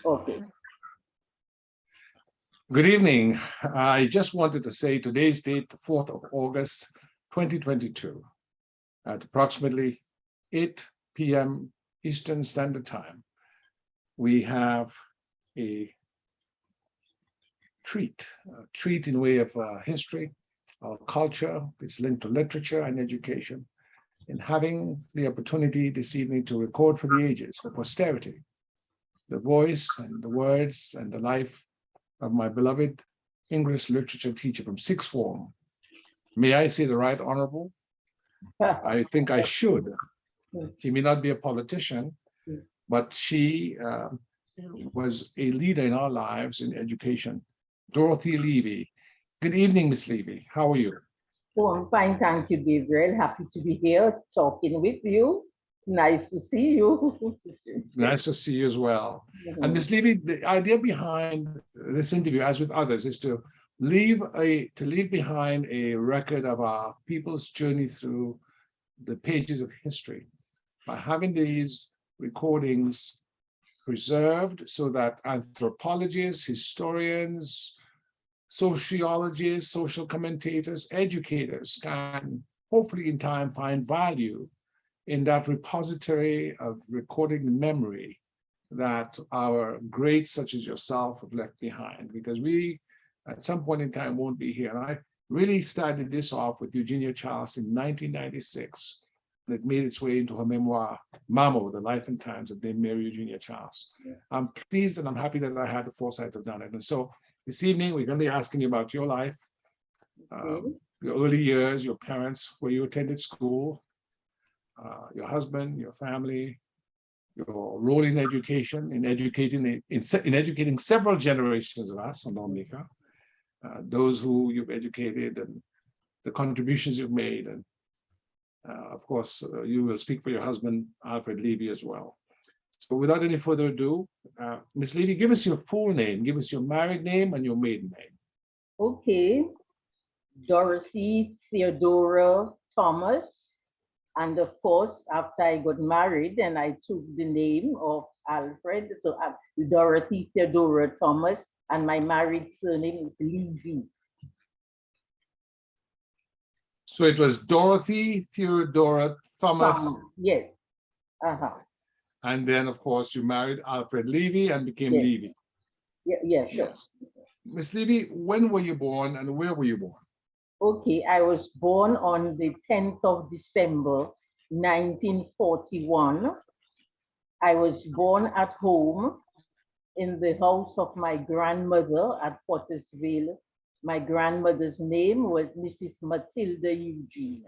Okay. Good evening. I just wanted to say today's date, the 4th of August, 2022, at approximately 8 p.m. Eastern Standard Time. We have a treat in way of history, our culture. It's linked to literature and education. And having the opportunity this evening to record for the ages, for posterity, the voice and the words and the life of my beloved English literature teacher from sixth form. May I say the right honorable? I think I should. She may not be a politician, but she was a leader in our lives in education. Dorothy Leevy. Good evening, Miss Leevy. How are you? Oh, I'm fine, thank you, Gabriel. Happy to be here talking with you. Nice to see you. Nice to see you as well. And Miss Leevy, the idea behind this interview, as with others, is to leave behind a record of our people's journey through the pages of history by having these recordings preserved so that anthropologists, historians, sociologists, social commentators, educators can hopefully in time find value in that repository of recording memory that our greats such as yourself have left behind, because we at some point in time won't be here. And I really started this off with Eugenia Charles in 1996, and it made its way into her memoir, Mamo, The Life and Times of Dame Mary Eugenia Charles. Yeah. I'm pleased and I'm happy that I had the foresight to have done it. And so this evening, we're going to be asking you about your life, your early years, your parents, where you attended school, your husband, your family, your role in education, in educating several generations of us on Dominica, those who you've educated and the contributions you've made. And of course, you will speak for your husband, Alfred Leevy, as well. So without any further ado, Ms. Leevy, give us your full name, give us your married name and your maiden name. Okay. Dorothy Theodora Thomas. And of course, after I got married and I took the name of Alfred, so Dorothy Theodora Thomas, and my married surname is Leevy. So it was Dorothy Theodora Thomas. Yes. And then, of course, you married Alfred Leevy and became Leevy. Yeah, sure. Yes. Miss Leevy, when were you born and where were you born? Okay, I was born on the 10th of December, 1941. I was born at home in the house of my grandmother at Pottersville. My grandmother's name was Mrs. Matilda Eugene.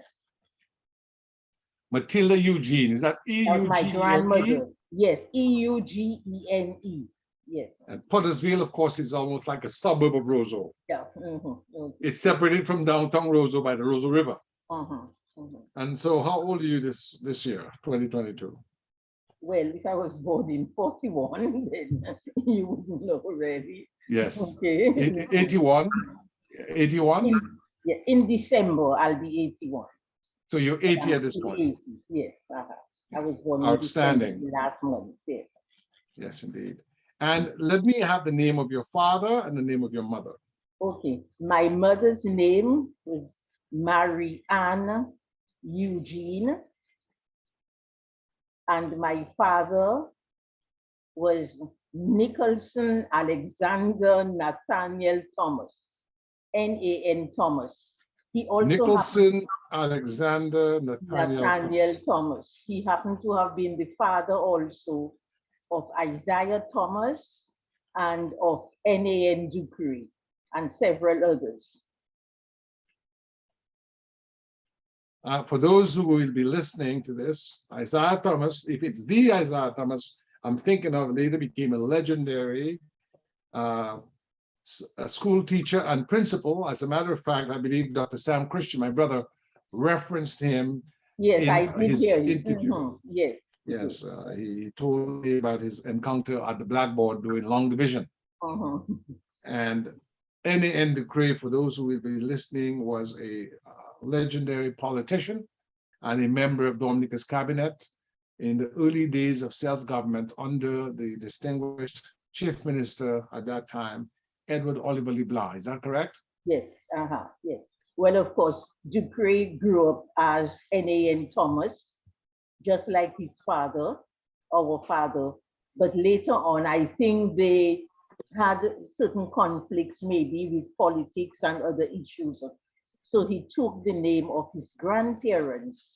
Matilda Eugene, is that E-U-G-E-N-E? My grandmother, yes, E-U-G-E-N-E. Yes. And Pottersville, of course, is almost like a suburb of Roseau. Yeah. It's separated from downtown Roseau by the Roseau River. And so how old are you this year, 2022? Well, if I was born in 41, then you would know already. Yes. Okay. 81? 81? In December, I'll be 81. So you're 80 at this point? 80, yes. I was born outstanding. In last month, yes. Yes, indeed. And let me have the name of your father and the name of your mother. Okay. My mother's name was Mary Ann Eugene. And my father was Nicholson Alexander Nathaniel Thomas, N-A-N Thomas. He also Nicholson Alexander Nathaniel Thomas. He happened to have been the father also of Isaiah Thomas and of N.A.N. Dupree and several others. For those who will be listening to this, Isaiah Thomas, if it's the Isaiah Thomas I'm thinking of, later became a legendary school teacher and principal. As a matter of fact, I believe Dr. Sam Christian, my brother, referenced him in his interview. Yes. Yes, he told me about his encounter at the blackboard doing long division. And N.A.N. Dupree, for those who will be listening, was a legendary politician and a member of Dominica's cabinet in the early days of self-government under the distinguished chief minister at that time, Edward Oliver LeBlanc. Is that correct? Yes, yes. Well, of course, Dupree grew up as N.A.N. Thomas, just like his father, our father. But later on, I think they had certain conflicts, maybe with politics and other issues. So he took the name of his grandparents,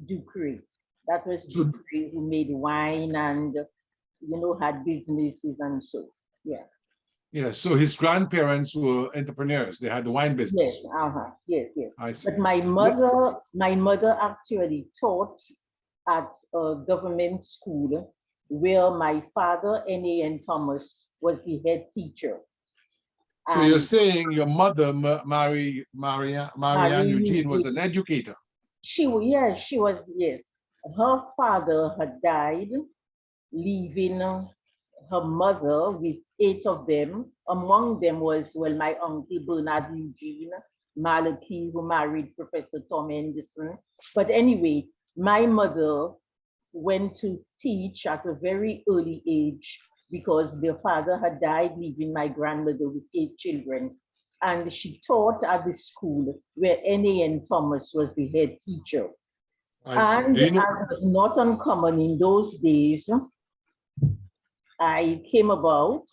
Dupree. That was So, Dupree who made wine and, had businesses and so, yeah. yeah, so his grandparents were entrepreneurs. They had the wine Yes, business. yes, yes. I see. But my mother actually taught at a government school where my father, N.A.N. Thomas, was the head teacher. So you're saying your mother, Marianne Eugene, was an educator. She was, yes. Her father had died, leaving her mother with 8 of them. Among them was, well, my uncle Bernard Eugene Malachi, who married Professor Tom Anderson. But anyway, my mother went to teach at a very early age because their father had died, leaving my grandmother with 8 children. And she taught at the school where N.A.N. Thomas was the head teacher. And as was not uncommon in those days, I came about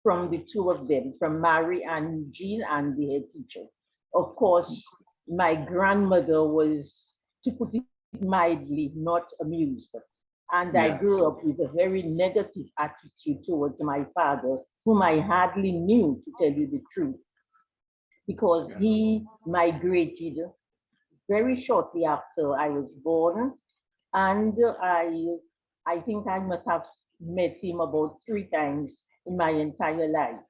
from the 2 of them, from Mary and Eugene and the head teacher. Of course, my grandmother was, to put it mildly, not amused. And I grew up with a very negative attitude towards my father, whom I hardly knew, to tell you the truth, because he migrated very shortly after I was born. And I think I must have met him about 3 times in my entire life.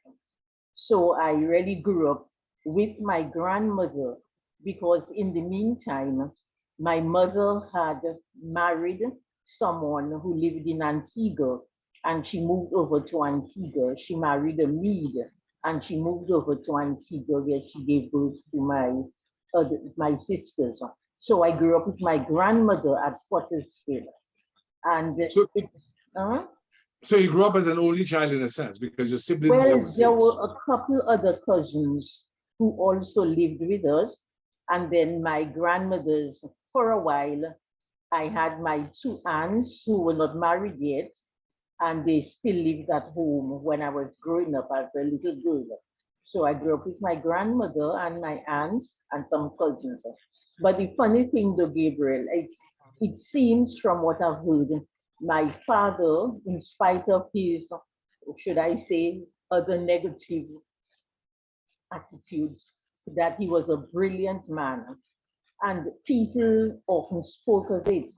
So I really grew up with my grandmother because in the meantime, my mother had married someone who lived in Antigua and she moved over to Antigua. She married a Mede and she moved over to Antigua where she gave birth to my sisters. So I grew up with my grandmother at Pottersville. And so you grew up as an only child in a sense because your siblings were well, overseas. there were a couple other cousins who also lived with us. And then my grandmother's, for a while, I had my 2 aunts who were not married yet, and they still lived at home when I was growing up as a little girl. So I grew up with my grandmother and my aunts and some cousins. But the funny thing though, Gabriel, it seems from what I've heard, my father, in spite of his, should I say, other negative attitudes, that he was a brilliant man. And people often spoke of it.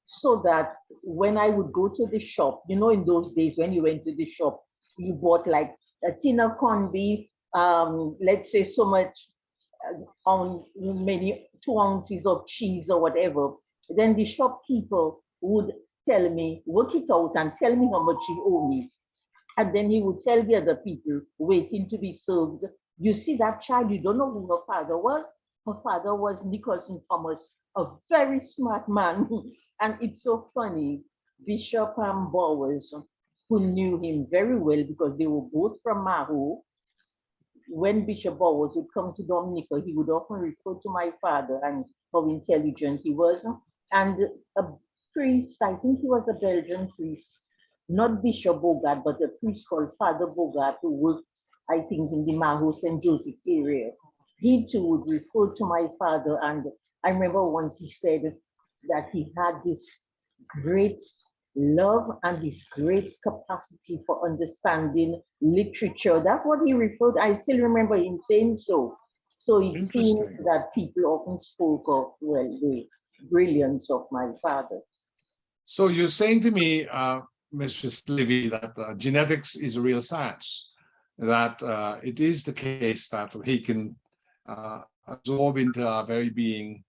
So that when I would go to the shop, in those days when you went to the shop, you bought like a tin of corned beef, let's say so much on maybe 2 ounces of cheese or whatever. Then the shopkeeper would tell me, work it out and tell me how much you owe me. And then he would tell the other people waiting to be served, you see that child, you don't know who her father was? Her father was Nicholson Thomas, a very smart man. And it's so funny, Bishop Bowers, who knew him very well because they were both from Maho, when Bishop Bowers would come to Dominica, he would often refer to my father and how intelligent he was. And a priest, I think he was a Belgian priest, not Bishop Bogart, but a priest called Father Bogart, who worked, I think, in the Maho St. Joseph area. He too would refer to my father. And I remember once he said that he had this great love and this great capacity for understanding literature. That's what he referred. I still remember him saying so. So it seems that people often spoke of, well, the brilliance of my father. So you're saying to me, Mrs. Leevy, that genetics is a real science, that it is the case that he can absorb into our very being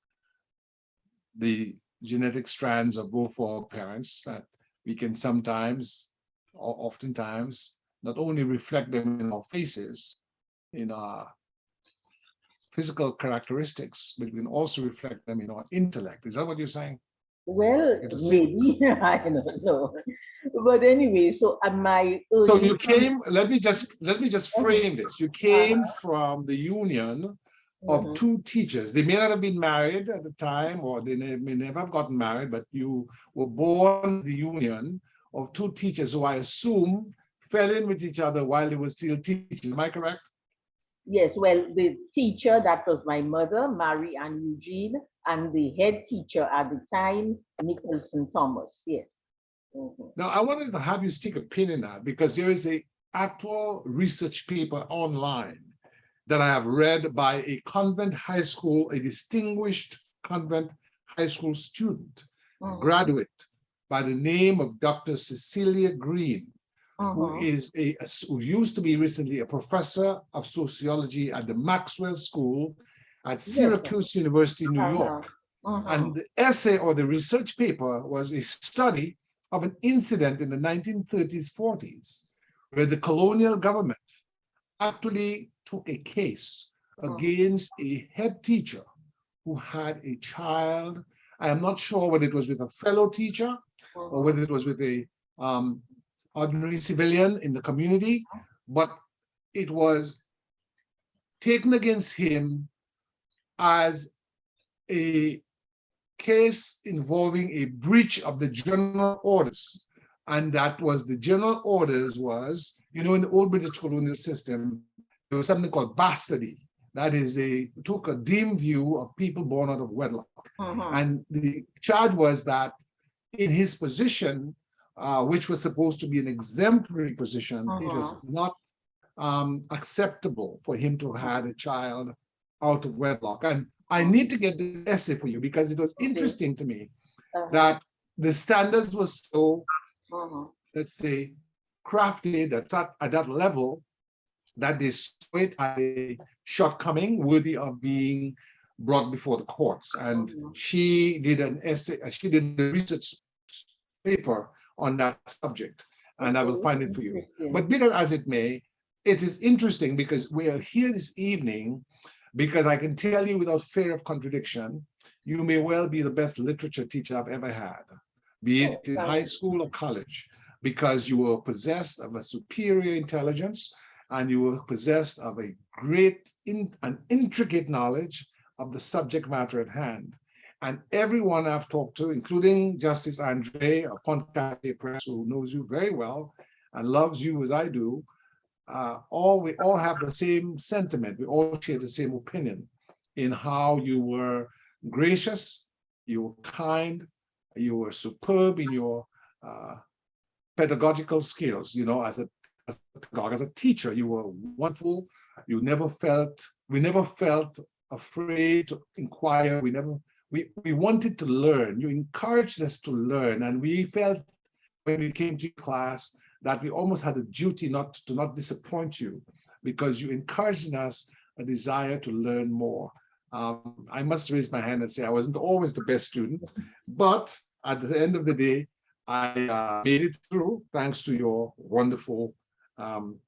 the genetic strands of both our parents, that we can sometimes, or oftentimes, not only reflect them in our faces, in our physical characteristics, but we can also reflect them in our intellect. Is that what you're saying? Well, maybe, I don't know. But anyway, so at my So early you came, let me just frame this. You came uh-huh, from the union of mhm. two teachers. They may not have been married at the time, or they may never have gotten married, but you were born in the union of two teachers who I assume fell in with each other while they were still teaching. Am I correct? Yes, well, the teacher, that was my mother, Mary Ann Eugene, and the head teacher at the time, Nicholson Thomas. Yes. Mhm. Now, I wanted to have you stick a pin in that because there is a actual research paper online that I have read by a convent high school, a distinguished convent high school student, Mhm. graduate by the name of Dr. Cecilia Green, who Mhm. is who used to be recently a professor of sociology at the Maxwell School at Yes. Syracuse University, New Uh-huh. York. And Mhm. the essay or the research paper was a study of an incident in the 1930s, 40s, where the colonial government actually took a case Mhm. against a head teacher who had a child. I am not sure whether it was with a fellow teacher or Mhm. whether it was with a um, ordinary civilian in the community, but it was taken against him as a case involving a breach of the general orders. And that was the general orders was, in the old British colonial system, there was something called bastardy. That is, they took a dim view of people born out of wedlock. Mhm. And the charge was that in his position, which was supposed to be an exemplary position, it was Mhm. not acceptable for him to have had a child out of wedlock. And I Mhm. need to get the essay for you because it was Okay. interesting to me Uh-huh. that the standards were so, Mhm. let's say, crafted at that level that they saw it as a shortcoming worthy of being brought before the courts. And Mhm. she did an essay, she did a research paper on that subject, and I will Okay. find it for you. Interesting. But be that as it may, it is interesting because we are here this evening because I can tell you without fear of contradiction, you may well be the best literature teacher I've ever had, be Oh, it in thank high you. school or college, because you were possessed of a superior intelligence and you were possessed of a great and intricate knowledge of the subject matter at hand. And everyone I've talked to, including Justice Andre of Ponte Press, who knows you very well and loves you as I do, we all have the same sentiment. We all share the same opinion in how you were gracious, you were kind, you were superb in your uh, pedagogical skills. As a teacher, you were wonderful. We never felt afraid to inquire. We wanted to learn. You encouraged us to learn, and we felt when we came to class that we almost had a duty to not disappoint you because you encouraged in us a desire to learn more. I must raise my hand and say I wasn't always the best student, but at the end of the day, I made it through thanks to your wonderful um,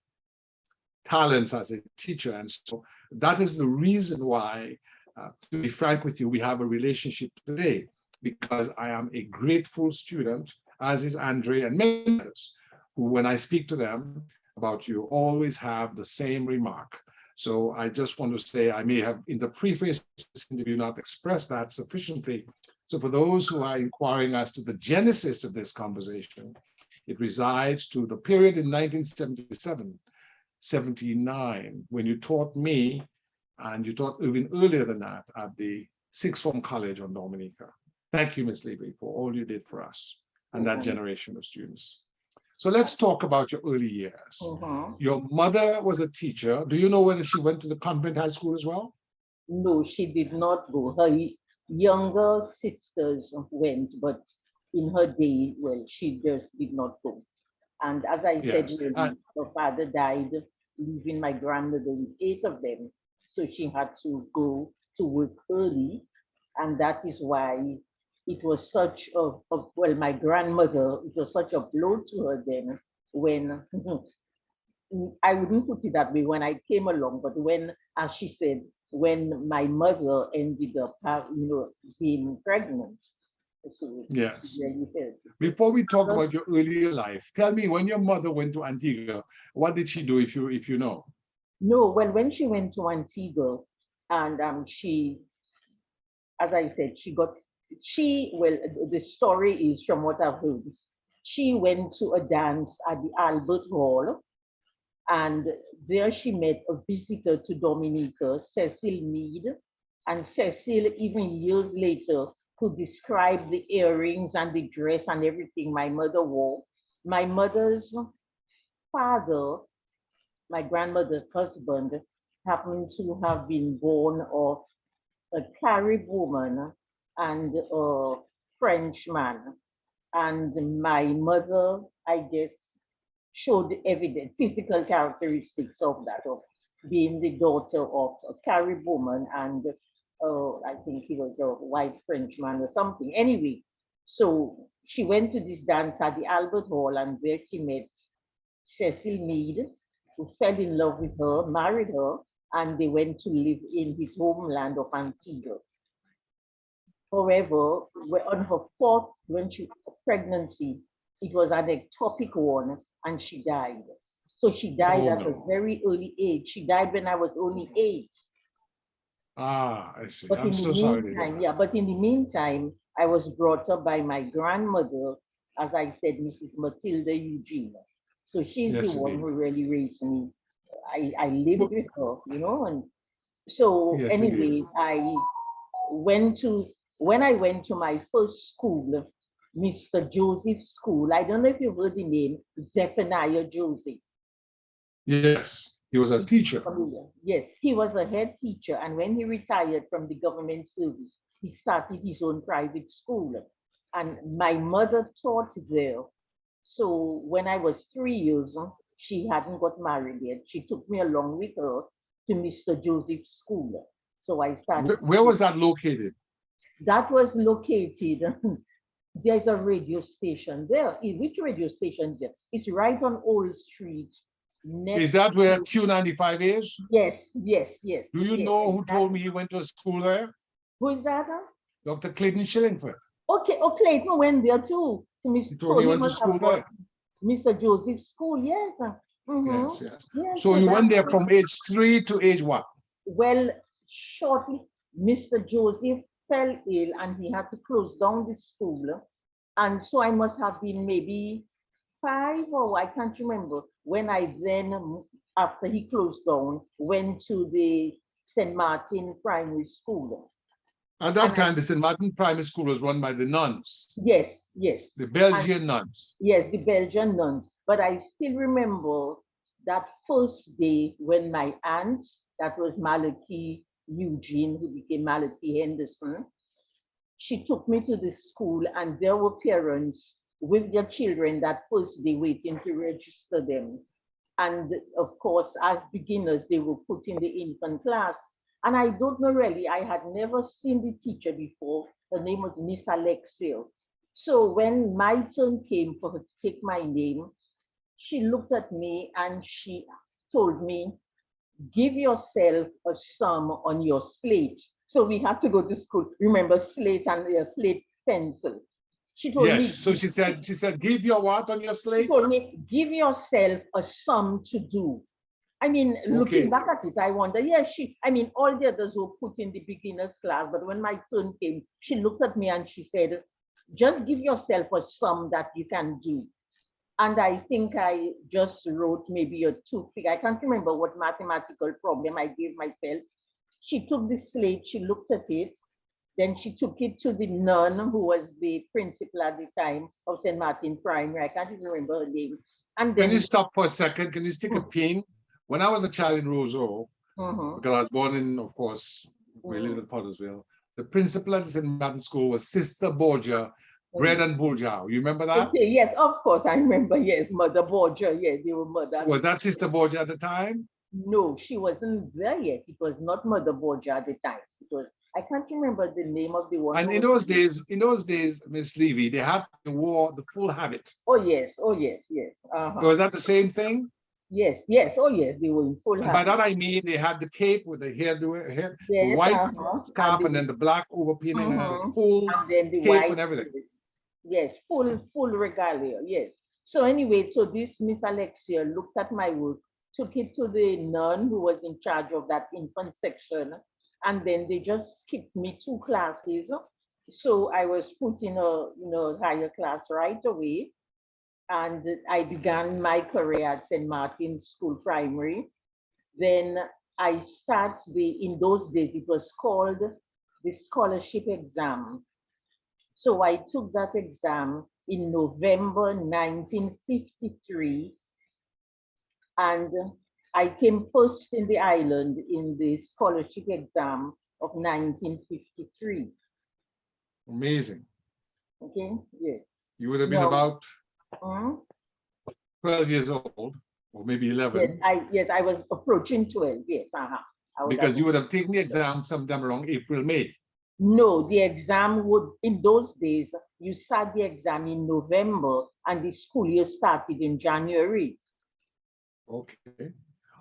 talents as a teacher. And so that is the reason why, to be frank with you, we have a relationship today because I am a grateful student, as is Andre and many others, who, when I speak to them about you, always have the same remark. So I just want to say I may have in the preface to this interview not expressed that sufficiently. So for those who are inquiring as to the genesis of this conversation, it resides to the period in 1977 79 when you taught me, and you taught even earlier than that at the sixth form college on Dominica. Thank you, Ms. Leevy, for all you did for us and that Mhm. generation of students. So let's talk about your early years. Mhm. Your mother was a teacher. Do you know whether she went to the Convent High School as well? No, she did not go. Her younger sisters went, but in her day, well, she just did not go. And as I said Yes. earlier, her father died, leaving my grandmother with eight of them. So she had to go to work early. And that is why it was such well, my grandmother, it was such a blow to her then when I wouldn't put it that way when I came along, but when, as she said, when my mother ended up, being pregnant, So Yes. she really helped. Before we talk But about your earlier life, tell me when your mother went to Antigua, what did she do if you know? no, well, when she went to Antigua, and she, as I said, well, the story is from what I've heard. She went to a dance at the Albert Hall, and there she met a visitor to Dominica, Cecil Mead. And Cecil, even years later, could describe the earrings and the dress and everything my mother wore. My mother's father, my grandmother's husband, happened to have been born of a Carib woman and a Frenchman. And my mother, I guess, showed evident physical characteristics of that, of being the daughter of a Carib woman and I think he was a white Frenchman or something. Anyway, so she went to this dance at the Albert Hall, and there she met Cecil Mead, who fell in love with her, married her, and they went to live in his homeland of Antigua. However, on her fourth pregnancy, it was an ectopic one, and she died. So she died Oh at a no. very early age. She died when I was only 8. Ah, I see. But I'm in the so sorry to hear meantime, that. yeah, but in the meantime, I was brought up by my grandmother, as I said, Mrs. Matilda Eugene. So she's the Yes, one indeed. who really raised me. I lived Well, with her, and so yes, indeed. anyway, went to when I went to my first school, Mr. Joseph School. I don't know if you've heard the name, Zephaniah Joseph. Yes, he was a teacher. Familiar? Yes, he was a head teacher, and when he retired from the government service, he started his own private school. And my mother taught there. So when I was 3 years, she hadn't got married yet. She took me along with her to Mr. Joseph's school. So I started. Where was that located? That was located. There's a radio station there. Which radio station is there? It's right on Old Street. Is Next that where to, Q95 is? yes, yes, yes, Do you yes, know who told me exactly. he went to a school there? Who is that? Dr. Clayton Shillingford. Okay, oh, Clayton went there too. He told So me he he went to must have school got there. Mr. Joseph's school, yes. Mm-hmm. Yes, yes. Yes, So so you went that's there from age 3 to age what? well, shortly, Mr. Joseph fell ill and he had to close down the school. And so I must have been maybe 5, or I can't remember, when I then, after he closed down, went to the St. Martin Primary School. At And that time, the St. Martin Primary School was run by the nuns, yes, yes. the And Belgian nuns. yes, the Belgian nuns. But I still remember that first day when my aunt, that was Malachi Eugene, who became Malachi Henderson, she took me to the school, and there were parents with their children that first day waiting to register them. And of course, as beginners, they were put in the infant class. And I don't know really, I had never seen the teacher before. Her name was Miss Alexia. So when my turn came for her to take my name, she looked at me and she told me, give yourself a sum on your slate. So we had to go to school. Remember, slate and slate pencil. She told Yes. me, So she said, give your what on your she slate? told me, give yourself a sum to do. I mean, looking Okay. back at it, I wonder, yes, I mean, all the others were put in the beginner's class, but when my turn came, she looked at me and she said, just give yourself a sum that you can do. And I think I just wrote maybe a 2 figure. I can't remember what mathematical problem I gave myself. She took the slate, she looked at it, then she took it to the nun who was the principal at the time of St. Martin Primary. I can't even remember her name. And Can you then, stop for a second? Can you stick a pin? When I was a child in Roseau, because I was born in, of course, we lived in Pottersville, the principal at the St. Martin School was Sister Borgia, bread and buljao. You remember that? okay, yes, of course, I remember, yes, Mother Borgia, yes, they were mother. Was that Sister Borgia at the time? No, she wasn't there yet. It was not Mother Borgia at the time. It was, I can't remember the name of the one. And in those days, Miss Leevy, they had to wore the full habit. Oh yes, oh yes, yes. Was that the same thing? Yes, yes, oh yes, they were in full And by habit. that I mean they had the cape with the hair, the Yes, white and scarf, and then the black overpinning and the mhm, full and then the cape white, and everything. yes, full regalia, yes. So anyway, so this Miss Alexia looked at my work, took it to the nun who was in charge of that infant section, and then they just skipped me 2 classes. So I was put in a higher class right away, and I began my career at St. Martin's School Primary. Then I start in those days it was called the scholarship exam. So I took that exam in November 1953, and I came first in the island in the scholarship exam of 1953. Amazing. Okay, yes. You would have been Now, about 12 years old, or maybe yes, 11, I was approaching 12. Yes, I was because you would have approaching. taken the exam sometime around April, May. No, the exam would, in those days, you sat the exam in November and the school year started in January. Okay.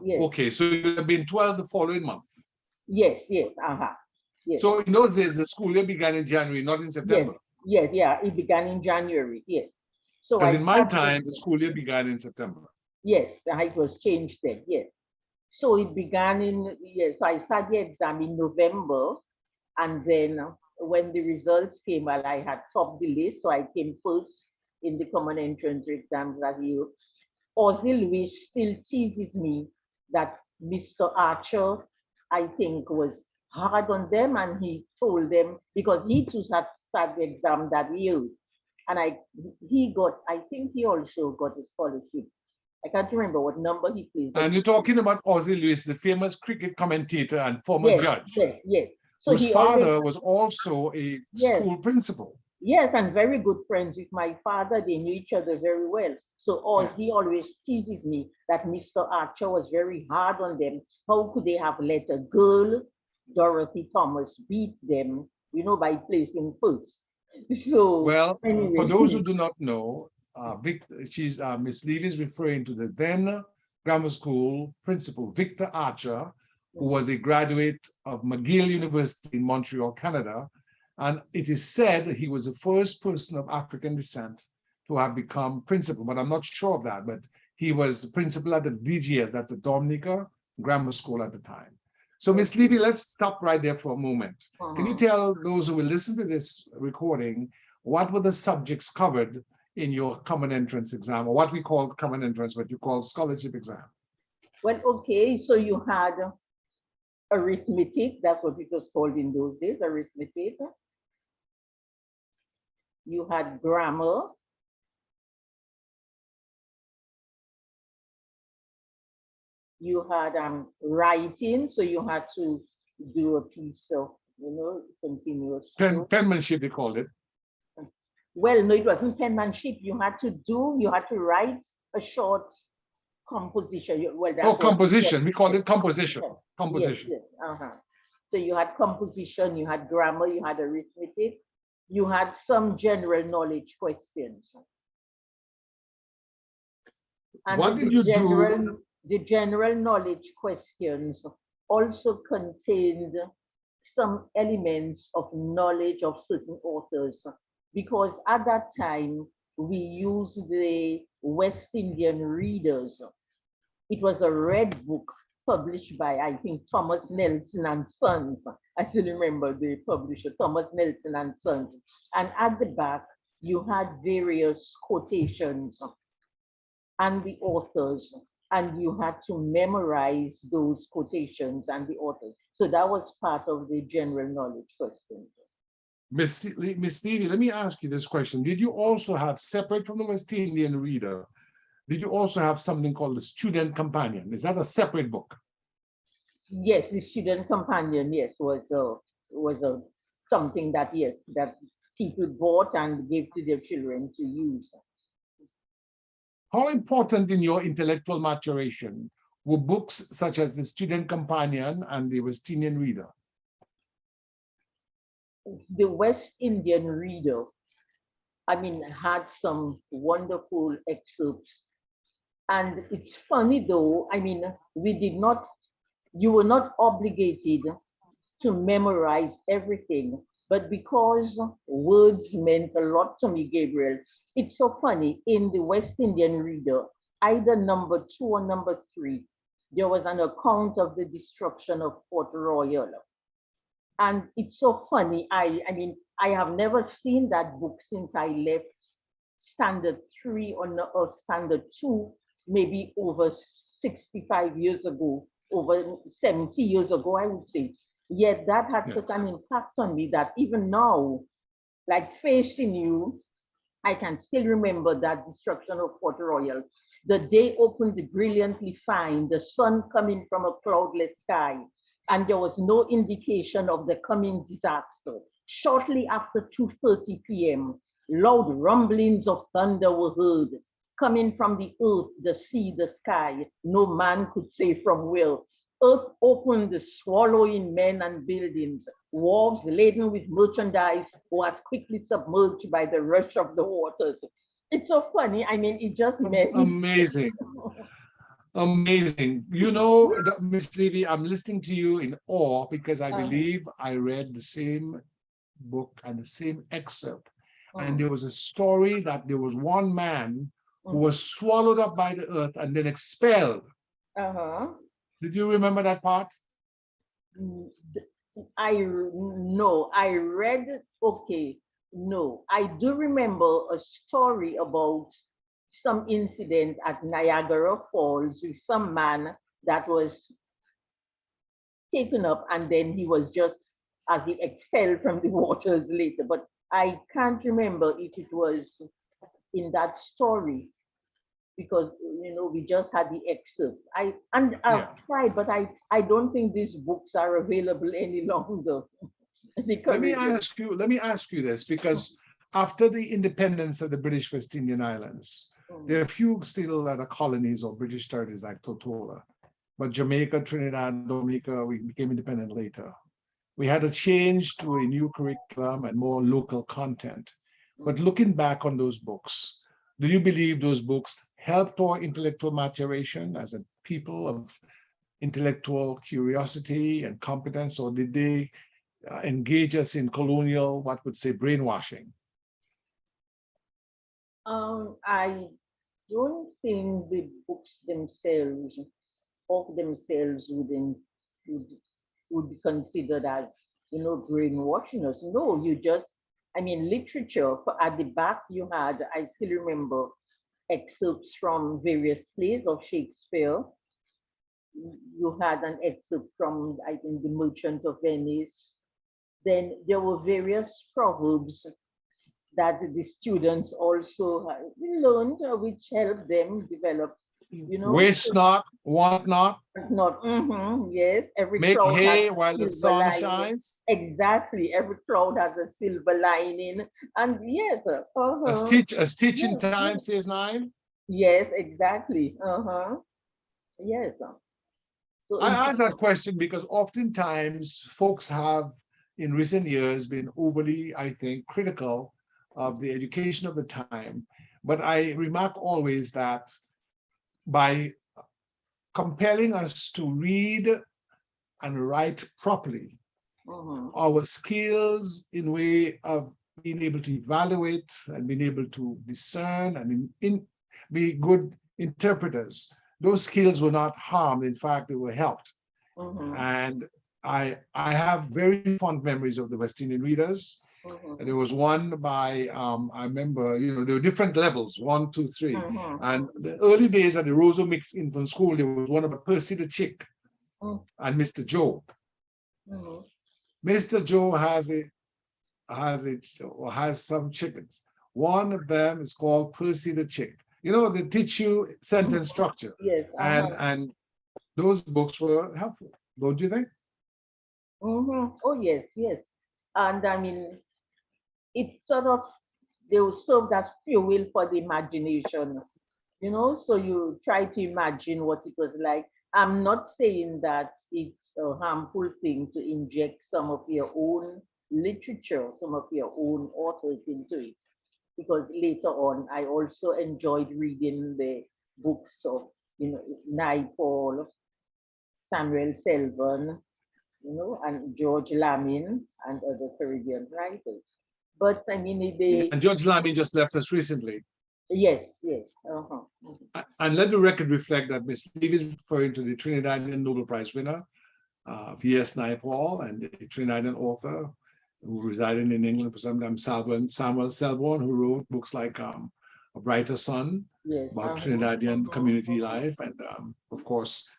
Yes, Okay, so you would have been 12 the following month. yes, yes, yes, So in those days, the school year began in January, not in yes, September. yes, yeah, it began in January, yes. So Because I in my started, time, the school year began in September. yes, it was changed then, yes. So it began yes, so I started the exam in November, and then when the results came, well, I had topped the list, so I came first in the common entrance exams that year. Ozzy Louis still teases me that Mr. Archer, I think, was hard on them, and he told them because he too had started the exam that year. And I think he also got a scholarship. I can't remember what number he placed, but And you're talking about Ozzie Lewis, the famous cricket commentator and former yes, judge, yes, yes. So whose he always, father was also a yes, school principal. yes, and very good friends with my father. They knew each other very well. So he Yes. always teases me that Mr. Archer was very hard on them. How could they have let a girl, Dorothy Thomas, beat them, by placing first? So Well, for anyway, those who do not know, Miss Levy is referring to the then grammar school principal, Victor Archer, who was a graduate of McGill University in Montreal, Canada. And it is said he was the first person of African descent to have become principal, but I'm not sure of that. But he was the principal at the DGS, that's the Dominica Grammar School at the time. So, Miss Levy, let's stop right there for a moment. Can you tell those who will listen to this recording what were the subjects covered in your common entrance exam, or what we call common entrance, what you call scholarship exam? well, okay, so you had arithmetic, that's what it was called in those days, arithmetic. You had grammar, you had writing, so you had to do a piece of, continuous. Penmanship, they called it. Well, no, it wasn't penmanship. You had to write a short composition. Well, Oh, that's what composition. We called yes, it composition. yes, Composition. yes. So you had composition, you had grammar, you had arithmetic, you had some general knowledge questions. And What did you do? the general knowledge questions also contained some elements of knowledge of certain authors, because at that time we used the West Indian readers. It was a red book published by, I think, Thomas Nelson and Sons. I still remember the publisher, Thomas Nelson and Sons. And at the back, you had various quotations and the authors, and you had to memorize those quotations and the authors. So that was part of the general knowledge questions. Miss Levy, let me ask you this question. Did you also have, separate from the West Indian Reader, did you also have something called the Student Companion? Is that a separate book? Yes, the student companion, yes, was a something that that people bought and gave to their children to use. How important in your intellectual maturation were books such as the Student Companion and the West Indian Reader? The West Indian Reader, I mean, had some wonderful excerpts And it's funny though, I mean, you were not obligated to memorize everything, but because words meant a lot to me, Gabriel, it's so funny. In the West Indian Reader, either number 2 or number 3, there was an account of the destruction of Port Royal. And it's so funny. I mean, I have never seen that book since I left standard 3 or standard 2, maybe over 65 years ago, over 70 years ago, I would say. Yet that had such Yes. an impact on me that even now, like facing you, I can still remember that destruction of Port Royal. The day opened brilliantly fine, the sun coming from a cloudless sky, and there was no indication of the coming disaster. Shortly after 2:30 p.m., loud rumblings of thunder were heard, coming from the earth, the sea, the sky. No man could say from where. Earth opened, swallowing men and buildings. Wharves laden with merchandise was quickly submerged by the rush of the waters. It's so funny. I mean, it just merits. Amazing. Amazing. You know, Miss Levy, I'm listening to you in awe because I believe I read the same book and the same excerpt. And there was a story that there was one man who was swallowed up by the earth and then expelled. Uh-huh. Did you remember that part? I read, okay, no, I do remember a story about some incident at Niagara Falls with some man that was taken up and then he was just as he expelled from the waters later. But I can't remember if it was in that story because we just had the excerpt. I've Yeah. tried, but I don't think these books are available any longer. Let me ask you this, because after the independence of the British West Indian Islands, there are a few still that are colonies or British territories like Tortola. But Jamaica, Trinidad, Dominica, we became independent later. We had a change to a new curriculum and more local content. But looking back on those books, do you believe those books helped our intellectual maturation as a people of intellectual curiosity and competence, or did they engage us in colonial, what would say, brainwashing? I don't think the books themselves of themselves would, would be considered as brainwashing us. No, you just, I mean, literature. At the back, you had, I still remember, excerpts from various plays of Shakespeare. You had an excerpt from, I think, The Merchant of Venice. Then there were various proverbs that the students also learned, which helped them develop, Waste not, want not, not, yes, every make cloud has hay a while the silver sun lining. shines. Exactly, every cloud has a silver lining. And yes, A stitch in yes, time yes, saves nine. yes, exactly. Yes. So I in ask that question because oftentimes folks have, in recent years, been overly, I think, critical of the education of the time. But I remark always that by compelling us to read and write properly, our skills in way of being able to evaluate and being able to discern and be good interpreters, those skills were not harmed. In fact, they were helped. And I have very fond memories of the West Indian readers. And there was one by, I remember, there were different levels, 1, 2, 3. And the early days at the Rosa Mix Infant School, there was one about Percy the Chick and Mr. Joe. Mr. Joe has some chickens. One of them is called Percy the Chick. They teach you sentence structure. yes, And those books were helpful, don't you think? oh yes, yes. And I mean, it sort of, they will serve as fuel for the imagination, so you try to imagine what it was like. I'm not saying that it's a harmful thing to inject some of your own literature, some of your own authors into it, because later on I also enjoyed reading the books of, Naipaul, Samuel Selvon, and George Lamin and other Caribbean writers. But I mean, they, And George Lamy just left us recently. yes, yes. And let the record reflect that Miss Leevy is referring to the Trinidadian Nobel Prize winner, V.S. Naipaul, and the Trinidadian author who resided in England for some time, Samuel Selborne, who wrote books like A Brighter Sun, Yes. about Trinidadian community life, and of course,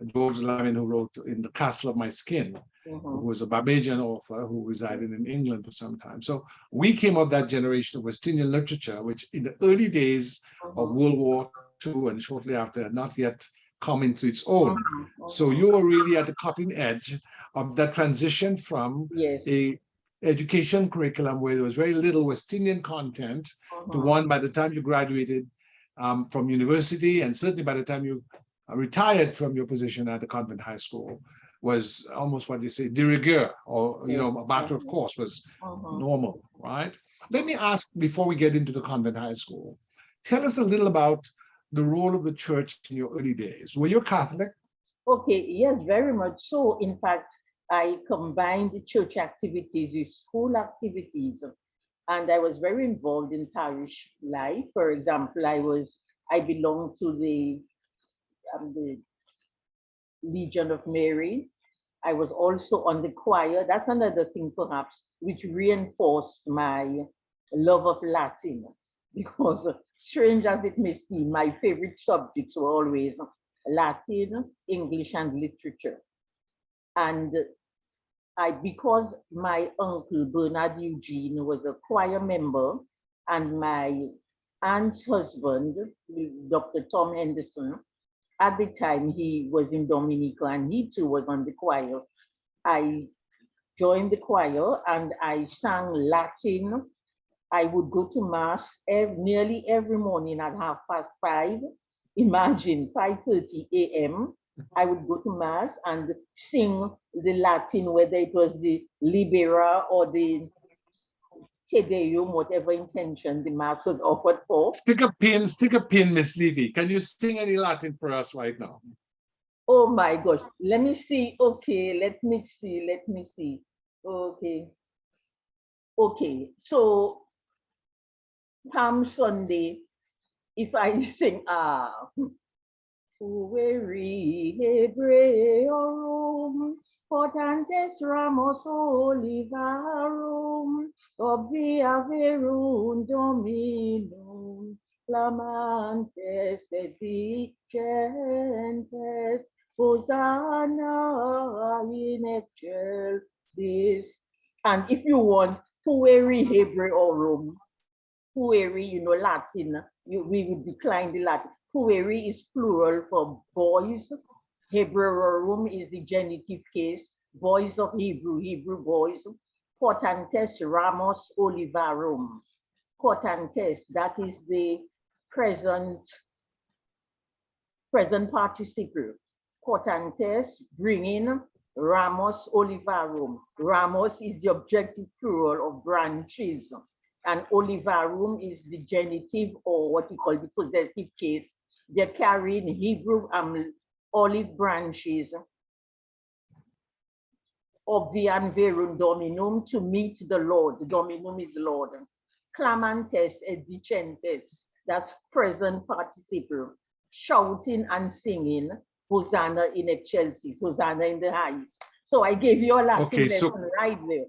George Lamin, who wrote In the Castle of My Skin, who was a Barbadian author who resided in England for some time. So we came of that generation of West Indian literature, which in the early days of World War II and shortly after, had not yet come into its own. So you were really at the cutting edge of that transition from Yes. a education curriculum where there was very little West Indian content to one by the time you graduated from university, and certainly by the time you retired from your position at the Convent High School, was almost what they say de rigueur, or a matter of course, was normal, right? Let me ask, before we get into the Convent High School, tell us a little about the role of the church in your early days. Were you Catholic? Okay, yes, very much so. In fact, I combined church activities with school activities, and I was very involved in parish life. For example, I belonged to the Legion of Mary. I was also on the choir. That's another thing, perhaps, which reinforced my love of Latin, because strange as it may seem, my favorite subjects were always Latin, English, and literature. And because my uncle Bernard Eugene was a choir member, and my aunt's husband, Dr. Tom Henderson, at the time he was in Dominica and he too was on the choir, I joined the choir and I sang Latin. I would go to mass nearly every morning at 5:30. Imagine 5:30 a.m. I would go to mass and sing the Latin, whether it was the Libera or the Te Deum, whatever intention the mass was offered for. Stick a pin, Miss Levy. Can you sing any Latin for us right now? Oh my gosh, let me see. Okay, let me see. Okay, so Palm Sunday, if I sing, Fueri Hebreorum, Portantes Ramos Olivarum, Obvia Verum Dominum, Flamantes et Vicentes, Hosanna in excelsis. And if you want Fueri Hebreorum, Fueri, Latin, we would decline the Latin. Fueri is plural for boys. Hebreorum is the genitive case. Boys of Hebrew, Hebrew boys. Portantes Ramos Olivarum. Portantes, that is the present participle. Portantes, bringing. Ramos Olivarum. Ramos is the objective plural of branches, and Olivarum is the genitive, or what you call the possessive case. They're carrying Hebrew olive branches of the Verum Dominum to meet the Lord. Dominum is Lord. Clamantes et dicentes, that's present participle, shouting and singing, Hosanna in excelsis, Hosanna in the highest. So I gave you a Latin lesson right there.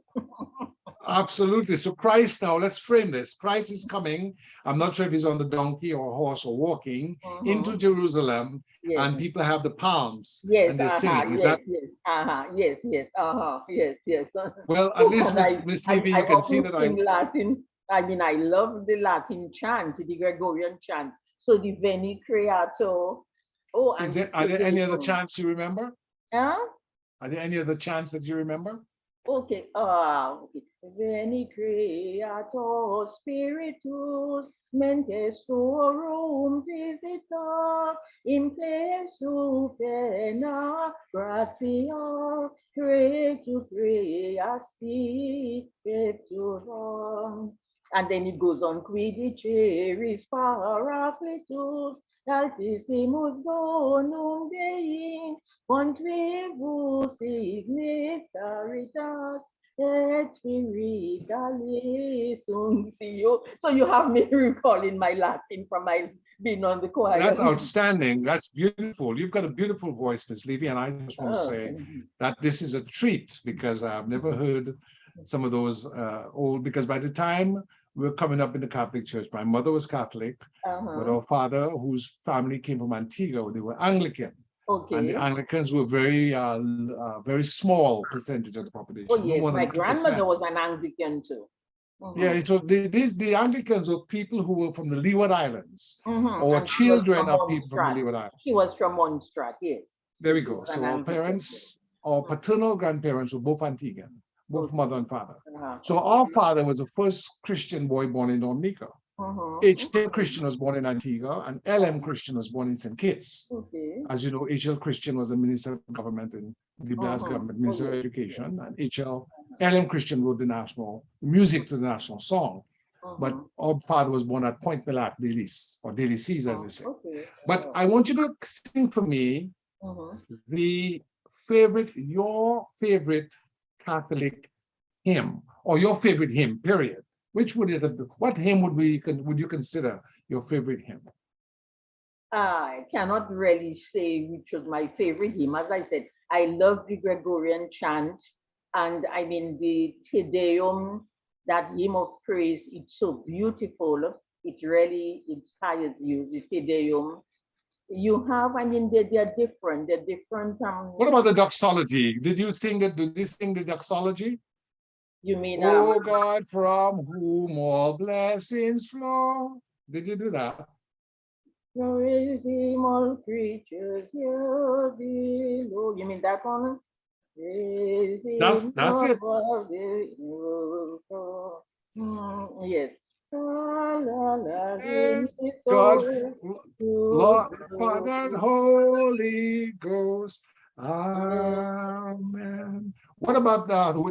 Absolutely. So Christ, now let's frame this. Christ is coming. I'm not sure if he's on the donkey or horse or walking into Jerusalem, and people have the palms and they're singing. Is that? Yes. Well, at least Miss Levy, you can see that I Latin. I mean, I love the Latin chant, the Gregorian chant. So the Veni Creator. Oh, are there any other chants you remember? Huh? Are there any other chants that you remember? Okay. Veni Creator Spiritus Mentes Tuorum Visita in plesu pena gratia cretu creasti peturum. And then it goes on, Quidi cheris paracletus, altissimus bonum Dei, contribus ignis caritas, et spiritualis unctio. So you have me recalling my Latin from my being on the choir. That's outstanding. That's beautiful. You've got a beautiful voice, Miss Leevy, and I just want to say that this is a treat because I've never heard some of those old, because by the time we were coming up in the Catholic Church, my mother was Catholic, but our father, whose family came from Antigua, they were Anglican. Okay. And the Anglicans were very small percentage of the population. Oh yes, no my grandmother was an Anglican too. Yeah, so the Anglicans were people who were from the Leeward Islands, or and children of people from the Leeward Islands. She was from Montserrat, yes. There we go. So our parents, our paternal grandparents were both Antiguan, both mother and father. So our father was the first Christian boy born in Dominica. H.L. Christian was born in Antigua, and L.M. Christian was born in St. Kitts. As you know, H.L. Christian was a minister of government in the Blas government, Minister of Education, and L.M. Christian wrote the national music to the national song. But our father was born at Point Milat, Belize, or Delices, as they say. But I want you to sing for me your favorite Catholic hymn, or your favorite hymn, period. Which would it have been? What hymn would you consider your favorite hymn? I cannot really say which was my favorite hymn. As I said, I love the Gregorian chant, and I mean the Te Deum, that hymn of praise. It's so beautiful. It really inspires you. The Te Deum. You have, I mean, they're different. They're different. What about the doxology? Did you sing the doxology? You mean, oh God, from whom all blessings flow. Did you do that? Praise him, all creatures here below. You mean that one? That's it. Yes. God, Lord, Father, and Holy Ghost. Amen. What about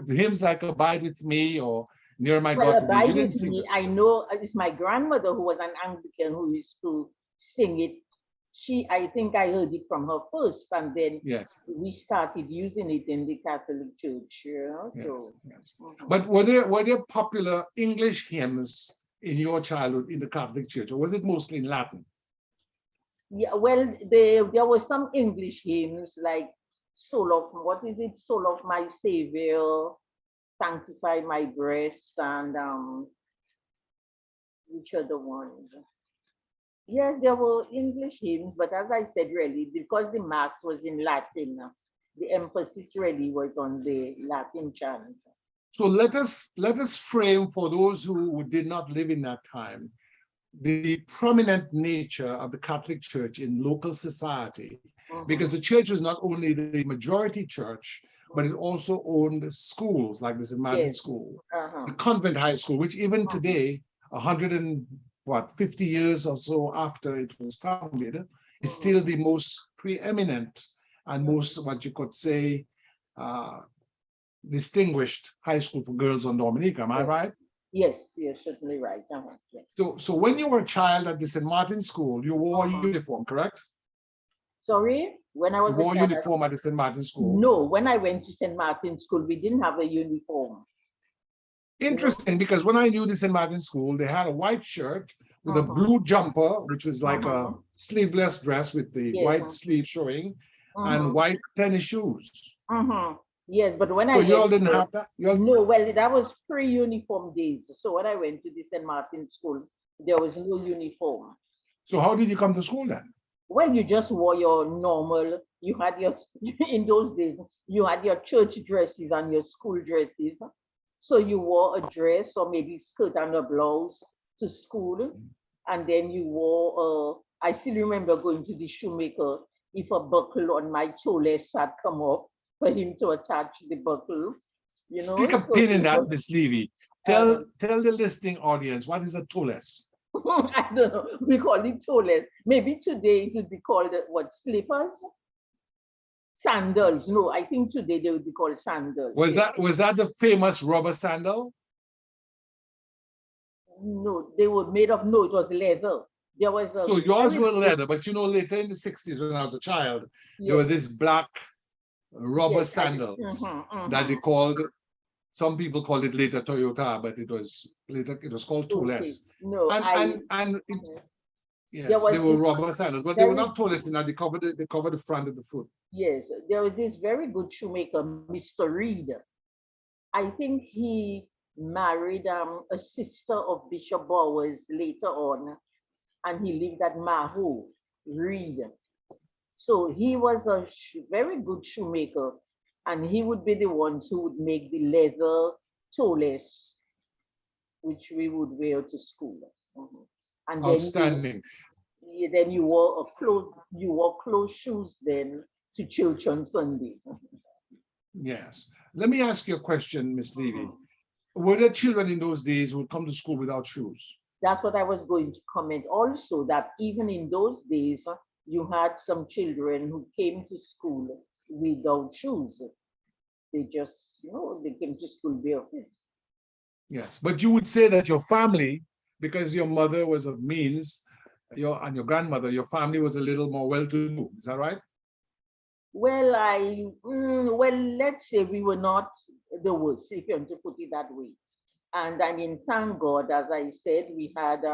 hymns like Abide With Me or Near My God to Thee? Abide With Me, I know it's my grandmother who was an Anglican who used to sing it. I think I heard it from her first, and then we started using it in the Catholic Church. But were there popular English hymns in your childhood in the Catholic Church, or was it mostly in Latin? Yeah, well, there were some English hymns like Soul of My Savior, Sanctify My Breast, and which other ones? Yes, there were English hymns, but as I said, really, because the Mass was in Latin, the emphasis really was on the Latin chant. So let us frame, for those who did not live in that time, the prominent nature of the Catholic Church in local society, because the church was not only the majority church, but it also owned schools like the St. Martin's School, the Convent High School, which even today, 150 years or so after it was founded, is still the most preeminent and most, what you could say, distinguished high school for girls on Dominica. Am I right? Yes, you're certainly right. Yes. So when you were a child at the St. Martin's School, you wore a uniform, correct? Sorry? When I was you wore uniform at the St. Martin's School? No, when I went to St. Martin's School, we didn't have a uniform. Interesting, because when I knew the St. Martin's School, they had a white shirt with a blue jumper, which was like a sleeveless dress with the white sleeve showing, and white tennis shoes. Yes, but when you all didn't have that? No, well, that was pre-uniform days. So when I went to the St. Martin's School, there was no uniform. So how did you come to school then? Well, you just wore your normal, you had your, in those days, you had your church dresses and your school dresses. So you wore a dress or maybe skirt and a blouse to school. And then you wore, I still remember going to the shoemaker, if a buckle on my toeless had come up, for him to attach the buckle. You know? Stick a pin in that, Miss Leevy. Tell the listening audience, what is a toeless? I don't know. We call it toeless. Maybe today it would be called what, slippers? Sandals. No, I think today they would be called sandals. Was that the famous rubber sandal? No, they were made of, no, it was leather. There was a So yours very were big, leather, but you know, later in the 60s, when I was a child, there were yes, these black rubber yes, sandals that they called, some people called it later Toyota, but it was later, it was called toe okay. less. No, And mhm. There yes, they was were this rubber sandals, but they were very, not toe less, and they covered the front of the foot. yes, there was this very good shoemaker, Mr. Reed. I think he married a sister of Bishop Bowers later on, and he lived at Maho, Reed. So he was a very good shoemaker, and he would be the ones who would make the leather toeless, which we would wear to school. Mhm. And Outstanding. then you wore closed shoes then to church on Sundays. Yes. Let me ask you a question, Miss Levy. Mhm. Were there children in those days who would come to school without shoes? That's what I was going to comment also, that even in those days, you had some children who came to school without shoes. They just, they came to school barefoot. Yes, but you would say that your family, because your mother was of means, your grandmother, your family was a little more well-to-do. Is that right? Well, well, let's say we were not the worst, if you want to put it that way. And I mean, thank God, as I said, we had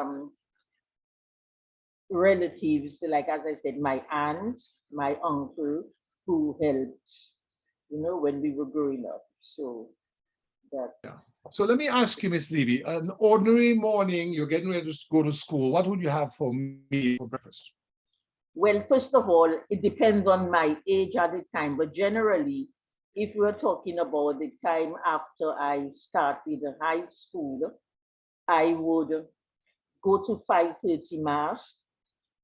relatives, like as I said, my aunt, my uncle, who helped, when we were growing up. So that, Yeah. So let me ask you, Miss Levy, an ordinary morning, you're getting ready to go to school. What would you have for me for breakfast? well, first of all, it depends on my age at the time, but generally, if we're talking about the time after I started high school, I would go to 5:30 mass,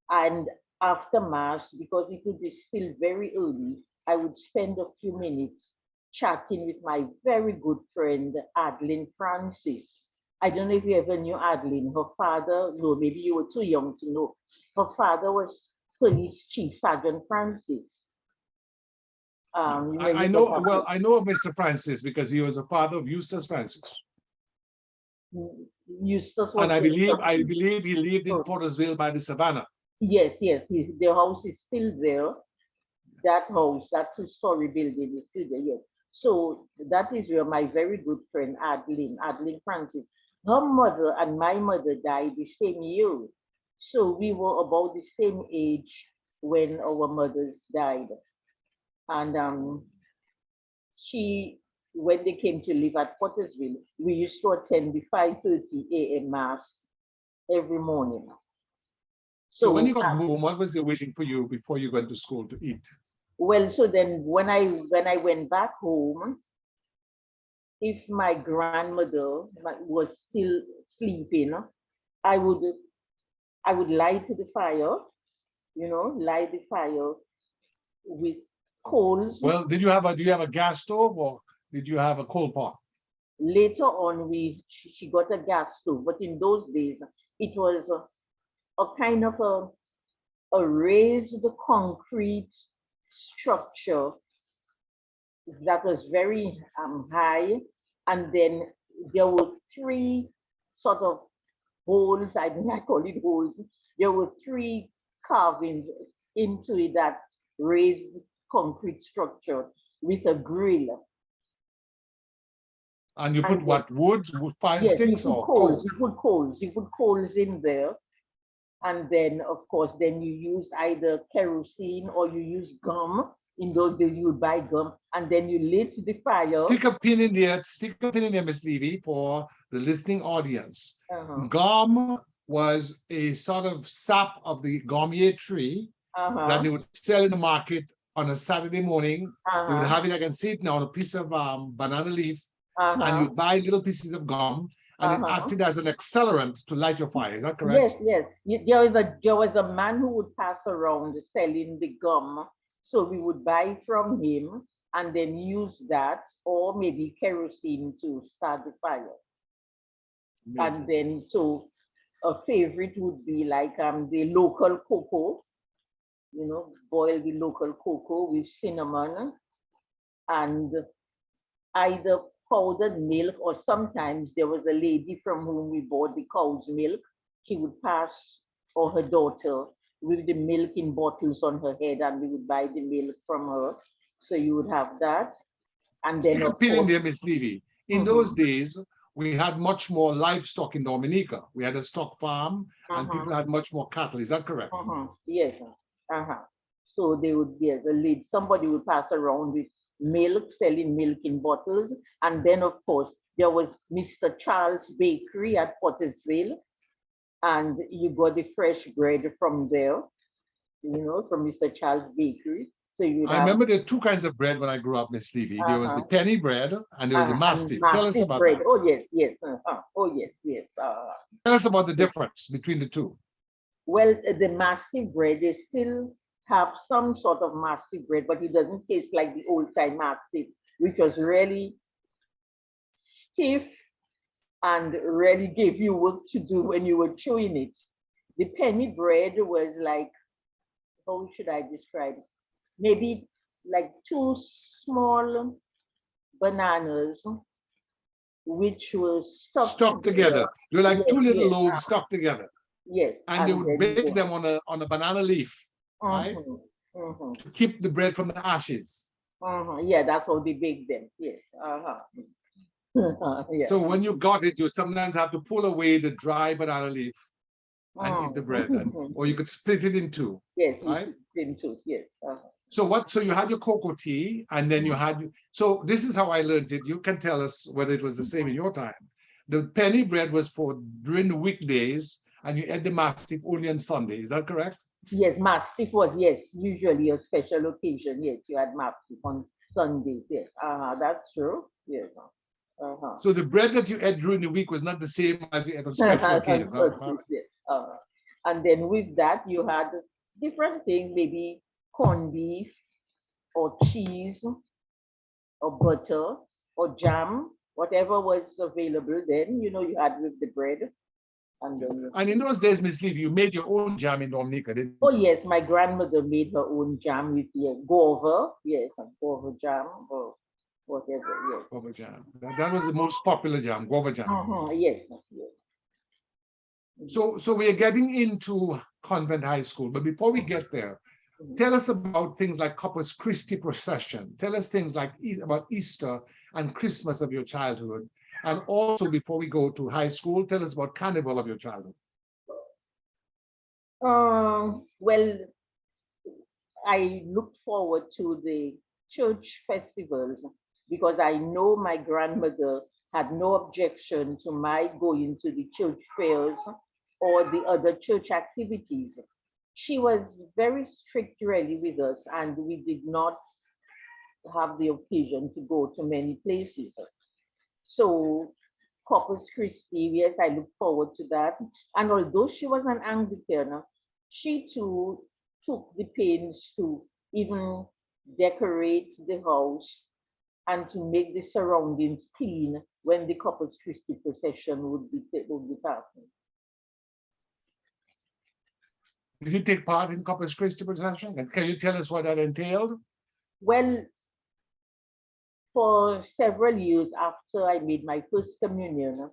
and after mass, because it would be still very early, I would spend a few minutes chatting with my very good friend Adeline Francis. I don't know if you ever knew Adeline. Her father, no, maybe you were too young to know. Her father was Police Chief Sergeant Francis. Yeah. You I must know, have well, I know of Mr. Francis because he was a father of Eustace Francis. Eustace And was I believe he lived in so, Portersville by the Savannah. yes, yes, the house is still there. That house, that two-story building is still there. Yes. So that is where my very good friend Adeline Francis, her mother and my mother died the same year. So we were about the same age when our mothers died. And she, when they came to live at Pottersville, we used to attend the 5:30 a.m. mass every morning. So when you So got home, what was there waiting for you before you went to school to eat? well, so then when I went back home, if my grandmother was still sleeping, I would I would light the fire, light the fire with coals. Well, do you have a gas stove or did you have a coal pot? Later on, she got a gas stove, but in those days, it was a kind of a raised concrete structure that was very high, and then there were three sort of holes. I do not call it holes. There were three carvings into that raised concrete structure with a grill. And you And put then, what, wood, fire yes, sticks or coal? you put coals in there. And then, of course, then you use either kerosene or you use gum. In those days, you would buy gum, and then you lit the fire. Stick a pin in there, Miss Levy, for the listening audience. Uh-huh, Gum was a sort of sap of the gommier tree that uh-huh, they would sell in the market on a Saturday morning. They would uh-huh, have it, I can see it now, on a piece of banana leaf, and uh-huh, you'd buy little pieces of gum, and it uh-huh. acted as an accelerant to light your fire. Is that Yes, correct? yes. There was a man who would pass around selling the gum. So we would buy from him and then use that or maybe kerosene to start the fire. And Amazing. then so a favorite would be like the local cocoa, boil the local cocoa with cinnamon and either powdered milk, or sometimes there was a lady from whom we bought the cow's milk. She would pass, or her daughter, with the milk in bottles on her head, and we would buy the milk from her. So you would have that. And then, Still of appealing course, there, Miss Levy. In those days, we had much more livestock in Dominica. We had a stock farm and people had much more cattle. Is that correct? yes. So they would be as a lead. Somebody would pass around with milk, selling milk in bottles. And then, of course, there was Mr. Charles Bakery at Pottersville. And you got the fresh bread from there, from Mr. Charles Bakery. So you I have remember there were two kinds of bread when I grew up, Miss Levy. There was the penny bread and there was the and mastiff. Tell us massive about bread. that. Oh yes, yes. Oh yes, yes. Tell us about the difference between the two. Well, the mastiff bread, they still have some sort of mastiff bread, but it doesn't taste like the old time mastiff, which was really stiff and really gave you work to do when you were chewing it. The penny bread was like, how should I describe it? Maybe like two small bananas, which were stuck Together. They're like two Yes, little yes, loaves stuck together. yes. And they would then bake them on a banana leaf, right? To keep the bread from the ashes. Yeah, that's how they bake them. Yes. Yeah. So when you got it, you sometimes have to pull away the dry banana leaf and eat the bread, or you could split it in two. Yes, right? in two. Yes. So you had your cocoa tea, and then you had. So this is how I learned it. You can tell us whether it was the same in your time. The penny bread was for during the weekdays, and you ate the mastiff only on Sunday. Is that correct? Yes, mastiff was usually a special occasion. Yes, you had mastiff on Sundays. Yes. That's true. Yes. So the bread that you ate during the week was not the same as you ate on special occasions. Yes. And then with that, you had different things, maybe corned beef or cheese or butter or jam, whatever was available then, you had with the bread. And in those days, Miss Levy, you made your own jam in Dominica, didn't you? Oh yes, my grandmother made her own jam with guava, yes, and guava jam or whatever, yes. Guava jam. That was the most popular jam, guava jam. Yes, yes. So we are getting into Convent High School, but before we get there, tell us about things like Corpus Christi procession. Tell us things like about Easter and Christmas of your childhood. And also, before we go to high school, tell us about Carnival of your childhood. Well, I looked forward to the church festivals because I know my grandmother had no objection to my going to the church fairs or the other church activities. She was very strict really with us, and we did not have the occasion to go to many places. So Corpus Christi, yes, I look forward to that. And although she was an Anglican, she too took the pains to even decorate the house and to make the surroundings clean when the Corpus Christi procession would be passing. Did you take part in Corpus Christi procession? And can you tell us what that entailed? Well, for several years after I made my first communion,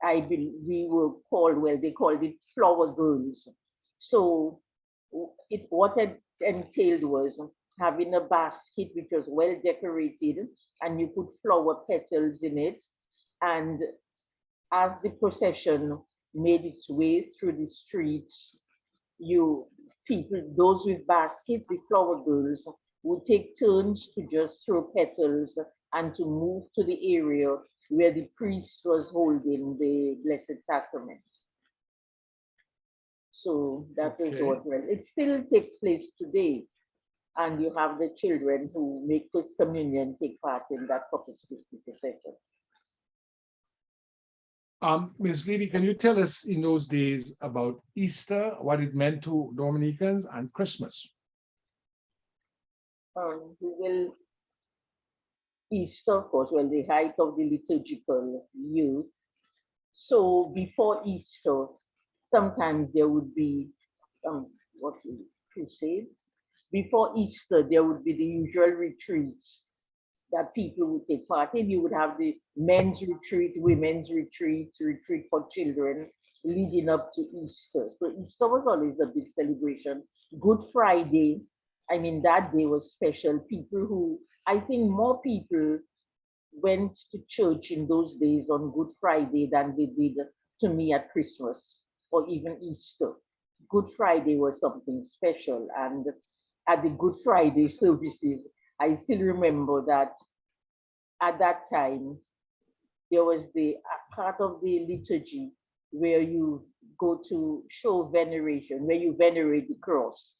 we were called, well, they called it flower girls. So what it entailed was having a basket which was well decorated, and you put flower petals in it. And as the procession made its way through the streets, those with baskets, the flower girls, would take turns to just throw petals and to move to the area where the priest was holding the Blessed Sacrament. So that is what, it still takes place today. And you have the children who make First Communion take part in that Corpus Christi procession. Ms. Levy, can you tell us in those days about Easter, what it meant to Dominicans, and Christmas? Easter, of course, well, the height of the liturgical year. So before Easter, sometimes there would be crusades. Before Easter, there would be the usual retreats that people would take part in. You would have the men's retreat, women's retreat, retreat for children, leading up to Easter. So Easter was always a big celebration. Good Friday, I mean, that day was special. People who, I think more people went to church in those days on Good Friday than they did to me at Christmas or even Easter. Good Friday was something special. And at the Good Friday services, I still remember that at that time, there was the part of the liturgy where you go to show veneration, where you venerate the cross.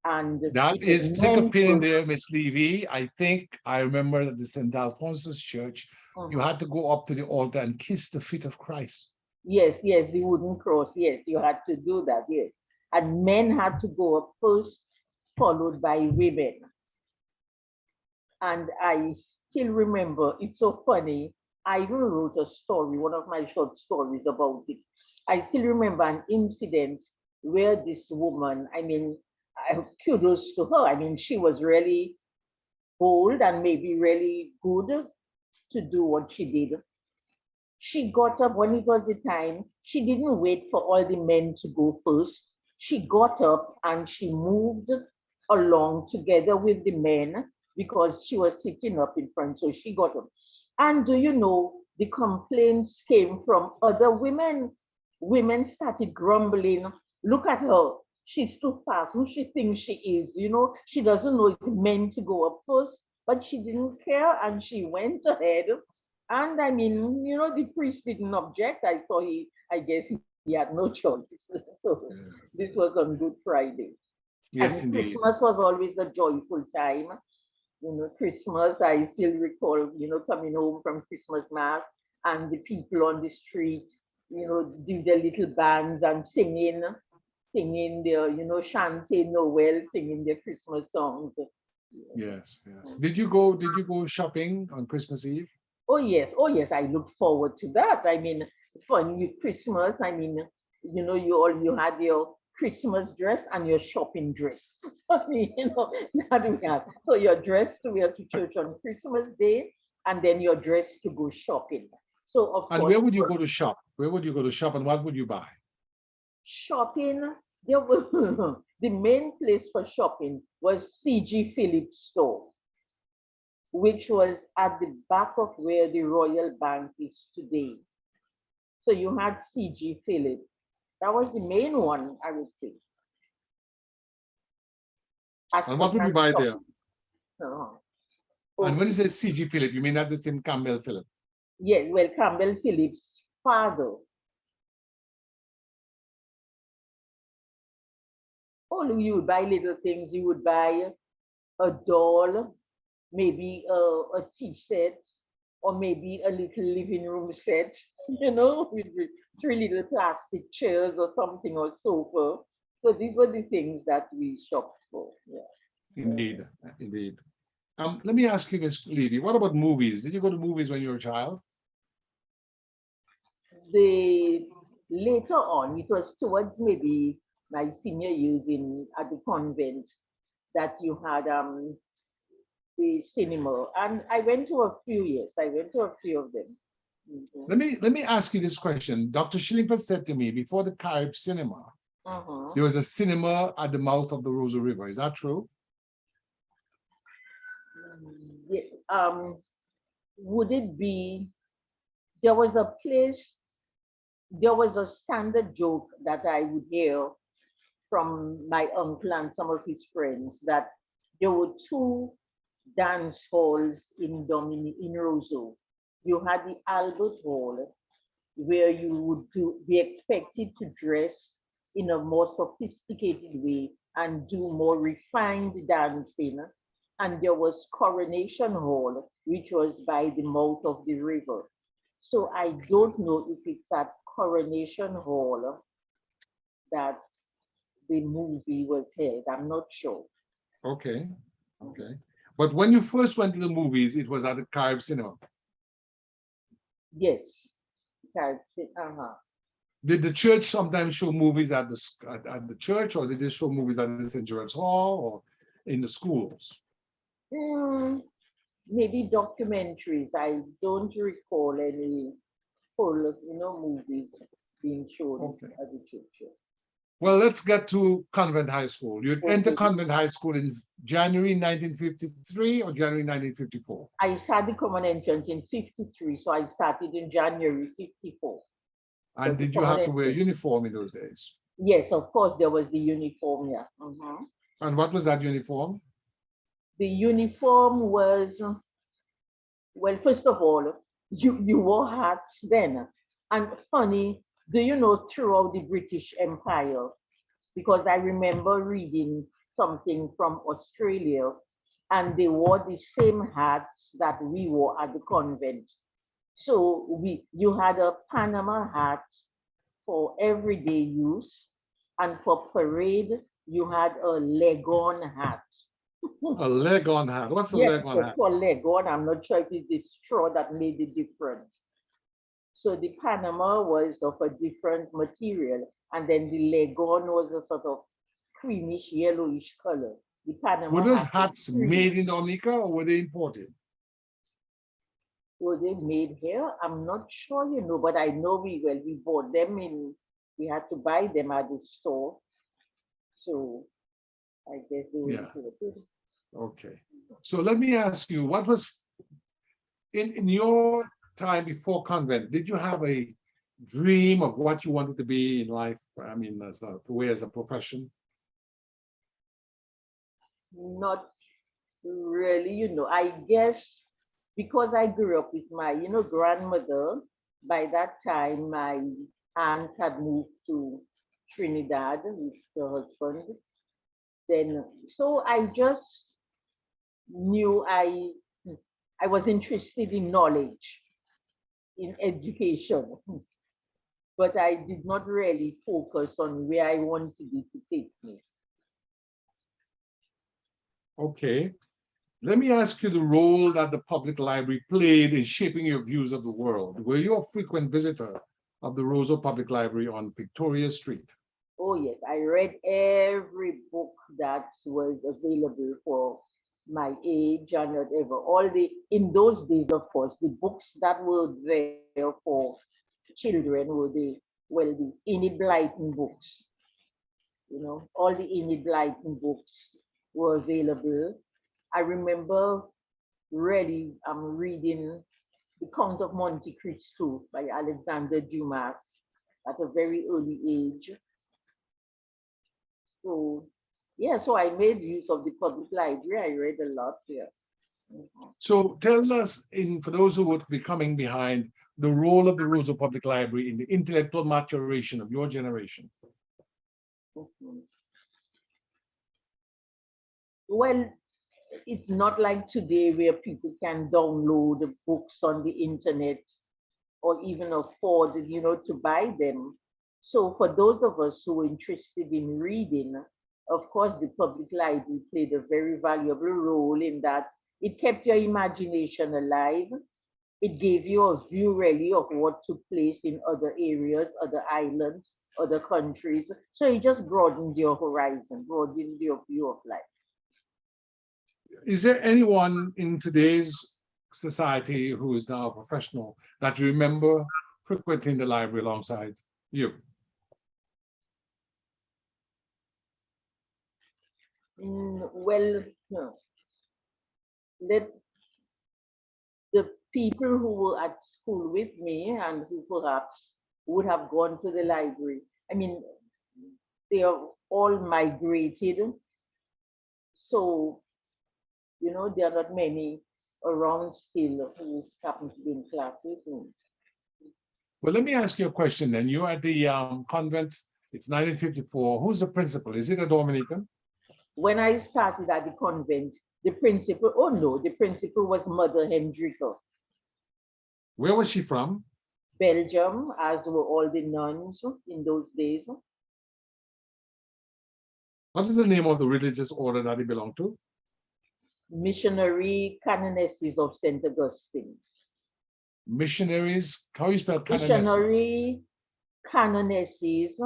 And That it was is, take a men pin in first. there, Miss Levy. I think I remember that the St. Alphonsus Church, you had to go up to the altar and kiss the feet of Christ. Yes, yes, the wooden cross. Yes, you had to do that. Yes. And men had to go up first, followed by women. And I still remember, it's so funny. I even wrote a story, one of my short stories about it. I still remember an incident where this woman, I mean, kudos to her. I mean, she was really bold and maybe really good to do what she did. She got up when it was the time. She didn't wait for all the men to go first. She got up and she moved along together with the men because she was sitting up in front. So she got up. And do you know, the complaints came from other women. Women started grumbling. Look at her. She's too fast. Who she thinks she is? You know, she doesn't know it's meant to go up first, but she didn't care and she went ahead. And I mean, you know, the priest didn't object. I guess he had no choice. So Yes, this yes. was on Good Friday. Yes, And indeed. Christmas was always a joyful time. You know, Christmas, I still recall, you know, coming home from Christmas Mass and the people on the street, you know, do their little bands and singing their, you know, Chante Noel, singing their Christmas songs. Yes, yes. Did you go shopping on Christmas Eve? Oh yes, I look forward to that. I mean, fun with Christmas. I mean, you know, you had your Christmas dress and your shopping dress. I mean, you know, that we have. So you're dressed to wear to church on Christmas Day, and then you're dressed to go shopping. So of And course, where would you go to shop? Where would you go to shop and what would you buy? shopping, there was the main place for shopping was C.G. Phillips store, which was at the back of where the Royal Bank is today. So you had C.G. Phillips. That was the main one, I would say. As And far what would you as buy there? shopping. Uh-huh. And when you Okay. say C.G. Philip, you mean that's the same Campbell Philip? Yes, well, Campbell Phillips' father. Oh, you would buy little things. You would buy a doll, maybe a tea set, or maybe a little living room set, you know, with three little plastic chairs or something or sofa. So these were the things that we shopped for. Yeah. Indeed, indeed. Let me ask you, Miss Levy, what about movies? Did you go to movies when you were a child? The later on, it was towards maybe my senior years in at the convent that you had the cinema, and I went to a few years. I went to a few of them. Mhm. Let me ask you this question. Dr. Shillingford said to me before the Carib cinema, Uh-huh. there was a cinema at the mouth of the Rosa River. Is that true? Yeah, would it be? There was a place. There was a standard joke that I would hear from my uncle and some of his friends that there were two dance halls in in Roseau. You had the Albert Hall, where you would be expected to dress in a more sophisticated way and do more refined dancing. And there was Coronation Hall, which was by the mouth of the river. So I don't know if it's at Coronation Hall that the movie was held. I'm not sure. Okay, okay. But when you first went to the movies, it was at the Carib cinema. Yes. Uh-huh. Did the church sometimes show movies at the church, or did they show movies at the St. George's Hall or in the schools? Mm, maybe documentaries. I don't recall any full, movies being shown Okay. at the church. Well, let's get to Convent High School. You entered Okay. Convent High School in January 1953 or January 1954? I started common entrance in 53, so I started in January 54. And The did you common have to wear a entrance. uniform in those days? Yes, of course, there was the uniform, yeah. And what was that uniform? The uniform was, well, first of all, you wore hats then. And funny, do you know throughout the British Empire, because I remember reading something from Australia, and they wore the same hats that we wore at the convent. So you had a Panama hat for everyday use, and for parade, you had a Leghorn hat. A Leghorn hat. What's a Yes, Leghorn it's hat? for Leghorn. I'm not sure if it's the straw that made the difference. So the Panama was of a different material, and then the Leghorn was a sort of creamish, yellowish color. The Were Panama those hat was hats cream. made in Dominica or were they imported? Were they made here? I'm not sure, but I know we bought them we had to buy them at the store. So I guess they were Yeah. imported. Okay. So let me ask you, what was in your time before convent, did you have a dream of what you wanted to be in life? I mean, as a way as a profession? Not really, I guess because I grew up with my, grandmother, by that time my aunt had moved to Trinidad with her husband. Then, so I just knew I was interested in knowledge, in education, but I did not really focus on where I wanted it to take me. Okay. Let me ask you the role that the public library played in shaping your views of the world. Were you a frequent visitor of the Roseau Public Library on Victoria Street? Oh yes, I read every book that was available for my age and whatever. In those days, of course, the books that were there for children were the Enid Blyton books. All the Enid Blyton books were available. I remember really reading The Count of Monte Cristo by Alexander Dumas at a very early age. So yeah, so I made use of the public library. I read a lot here. So tell us, for those who would be coming behind, the role of the Roseau Public Library in the intellectual maturation of your generation. Mhm. Well, it's not like today where people can download books on the internet or even afford, to buy them. So for those of us who are interested in reading, of course, the public library played a very valuable role in that it kept your imagination alive. It gave you a view really of what took place in other areas, other islands, other countries. So it just broadened your horizon, broadened your view of life. Is there anyone in today's society who is now a professional that you remember frequenting the library alongside you? Well, let the people who were at school with me and who perhaps would have gone to the library. I mean, they are all migrated. So, there are not many around still who happen to be in class with me. Well, let me ask you a question then. You're at the convent, it's 1954. Who's the principal? Is it a Dominican? When I started at the convent, the principal, oh no, the principal was Mother Hendrika. Where was she from? Belgium, as were all the nuns in those days. What is the name of the religious order that he belonged to? Missionary Canonesses of St. Augustine. Missionaries, how do you spell canonesses? Missionary Canonesses.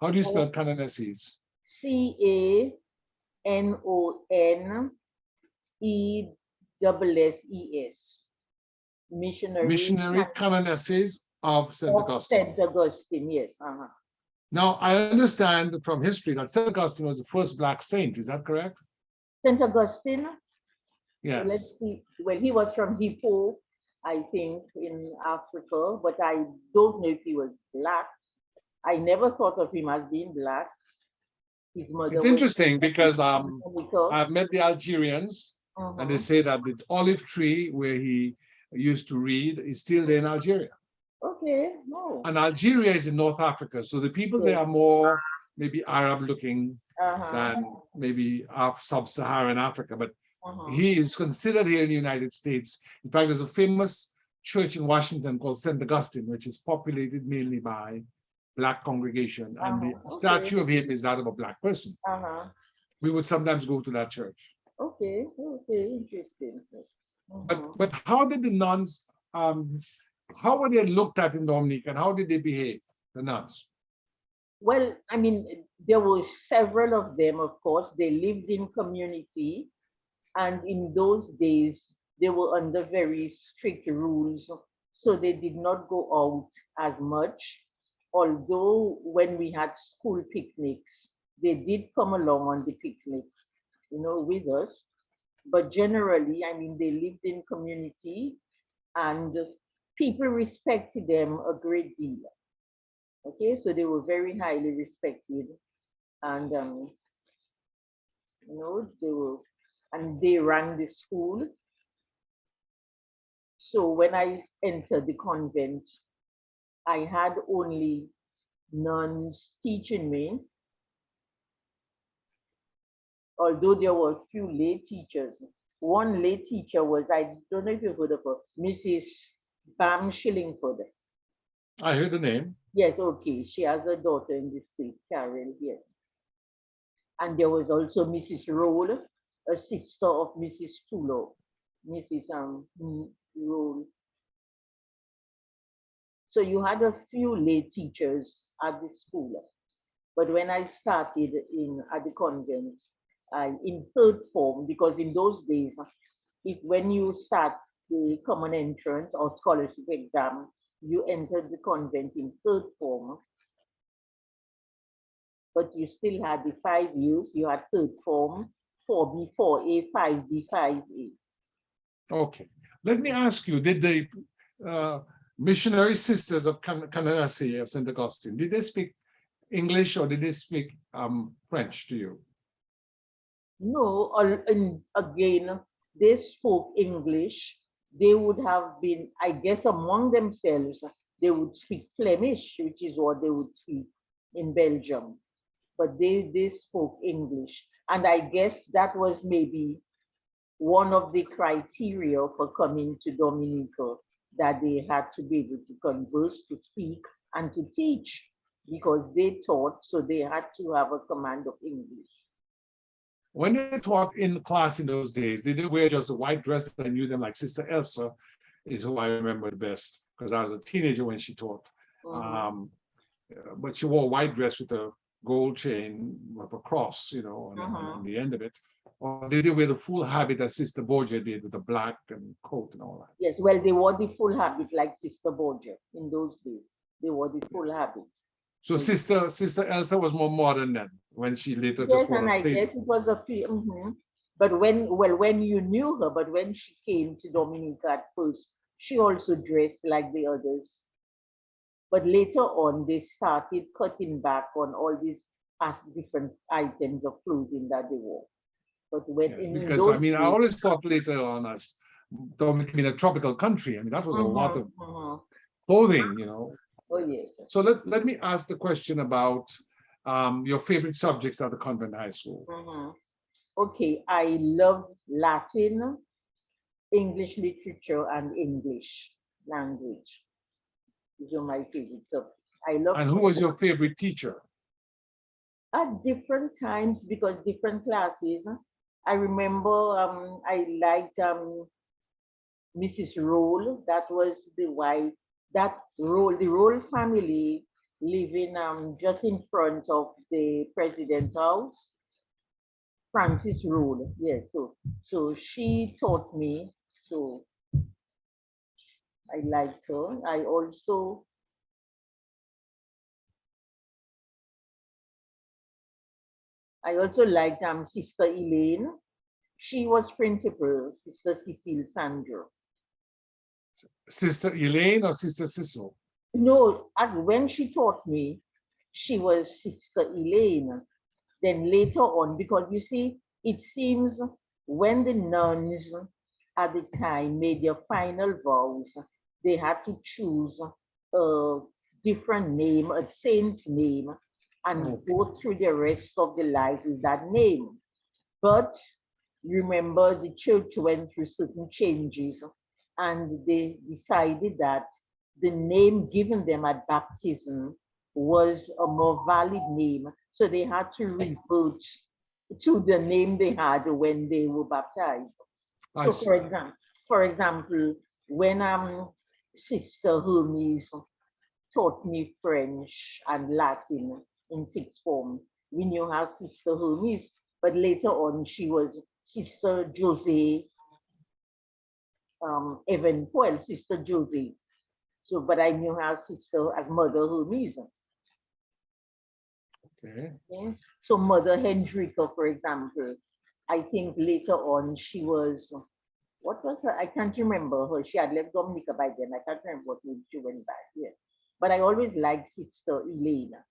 How do you spell canonesses? CANONESSES. double S-E-S, Missionary Missionary Canonesses of St. of Augustine. St. Augustine, yes. Now, I understand from history that St. Augustine was the first Black saint. Is that correct? St. Augustine, Yes. let's see. Well, he was from Hippo, I think, in Africa, but I don't know if he was Black. I never thought of him as being Black. His mother It's was interesting because Dominica. I've met the Algerians and they say that the olive tree where he used to read is still there in Algeria. Okay, no. And Algeria is in North Africa. So the people there are more maybe Arab looking than maybe sub-Saharan Africa. But he is considered here in the United States. In fact, there's a famous church in Washington called St. Augustine, which is populated mainly by Black congregation. And the statue of him is that of a Black person. We would sometimes go to that church. Okay, interesting. But how did the nuns, how were they looked at in Dominica and how did they behave, the nuns? Well, I mean, there were several of them, of course. They lived in community. And in those days, they were under very strict rules. So they did not go out as much. Although when we had school picnics, they did come along on the picnic, with us. But generally, I mean, they lived in community and people respected them a great deal. Okay, so they were very highly respected, and they ran the school. So when I entered the convent, I had only nuns teaching me, although there were a few lay teachers. One lay teacher was, I don't know if you've heard of her, Mrs. Bam Shillingford. I heard the name. Yes, okay. She has a daughter in the state, Carol, here. And there was also Mrs. Roll, a sister of Mrs. Tulo, Mrs. Roll. So you had a few lay teachers at the school. But when I started at the convent, in third form, because in those days, when you start the common entrance or scholarship exam, you entered the convent in third form, but you still had the 5 years. You had third form, 4B, 4A, 5B, 5A. Okay. Let me ask you, did the missionary sisters of Cananasi of St. Augustine, did they speak English or did they speak French to you? No, again, they spoke English. They would have been, I guess, among themselves, they would speak Flemish, which is what they would speak in Belgium. But they spoke English. And I guess that was maybe one of the criteria for coming to Dominica, that they had to be able to converse, to speak, and to teach, because they taught, so they had to have a command of English. When they taught in class in those days, they didn't wear just a white dress. I knew them, like Sister Elsa is who I remember the best, because I was a teenager when she taught. But she wore a white dress with a gold chain of a cross, on the end of it. Or did they wear the full habit as Sister Borgia did, with the black and coat and all that? Yes, well, they wore the full habit like Sister Borgia in those days. They wore the full habit. So Sister Elsa was more modern then, when she later yes, just wore and I guess it was a few. But when you knew her, but when she came to Dominica at first, she also dressed like the others. But later on, they started cutting back on all these different items of clothing that they wore. But because I mean, I always thought later on, as Dominican being a tropical country, I mean, that was a lot of clothing, Oh yes. So let me ask the question about your favorite subjects at the Convent High School. Okay, I love Latin, English literature, and English language. These are my favorite subjects. I love. And who was your favorite teacher? At different times, because different classes. I remember I liked Mrs. Roll. That was the wife. The Roll family living just in front of the president's house. Francis Road. Yes. So she taught me. So I liked her. I also liked Sister Elaine. She was principal, Sister Cecile Sandro. Sister Elaine or Sister Cecil? No, when she taught me, she was Sister Elaine. Then later on, because you see, it seems when the nuns at the time made their final vows, they had to choose a different name, a saint's name, and go through the rest of the life with that name. But remember, the church went through certain changes and they decided that the name given them at baptism was a more valid name. So they had to revert to the name they had when they were baptized. I So see. for example, when Sister Hermes taught me French and Latin in sixth form, we knew her Sister Hermes, but later on she was Sister Jose Evenpoel, Sister Jose. So, but I knew her sister as Mother Hermes. Okay. Okay? So Mother Hendrika, for example, I think later on she was, what was her? I can't remember her. She had left Dominica by then. I can't remember what name she went back. Yes. But I always liked Sister Elena.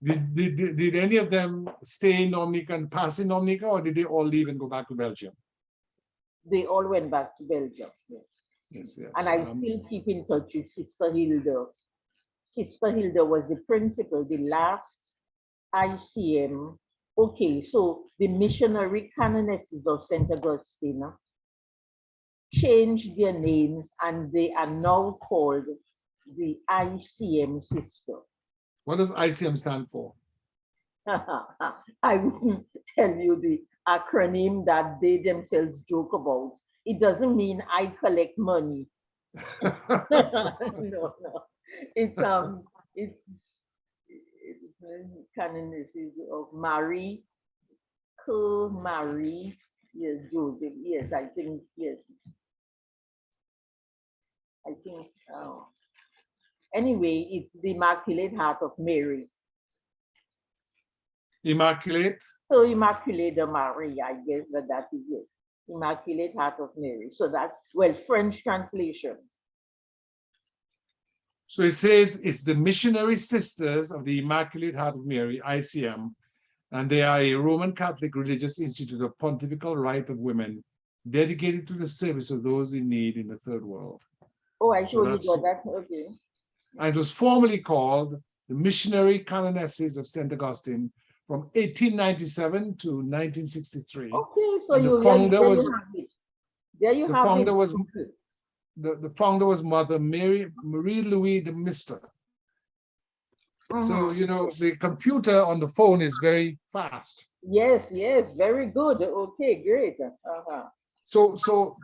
Did any of them stay in Dominica and pass in Dominica, or did they all leave and go back to Belgium? They all went back to Belgium. Yes. Yes, yes. And I still keep in touch with Sister Hilda. Sister Hilda was the principal, the last ICM. Okay, so the missionary canonesses of St. Augustine changed their names and they are now called the ICM sister. What does ICM stand for? I wouldn't tell you the acronym that they themselves joke about. It doesn't mean I collect money. No. It's canonicity of Mary, Mary, yes, Joseph, yes, I think, yes. I think, anyway, it's the Immaculate Heart of Mary. Immaculate? So Immaculate de Marie, I guess that is it. Immaculate Heart of Mary. So that, well, French translation. So it says it's the Missionary Sisters of the Immaculate Heart of Mary, ICM, and they are a Roman Catholic religious institute of pontifical right of women dedicated to the service of those in need in the third world. Oh, I surely got that. Okay. And it was formerly called the Missionary Canonesses of St. Augustine from 1897 to 1963. Okay, so and the founder was, there you have it. The founder was Mother Marie Louis de Mister. So, you know, the computer on the phone is very fast. Yes, very good. Okay, great. So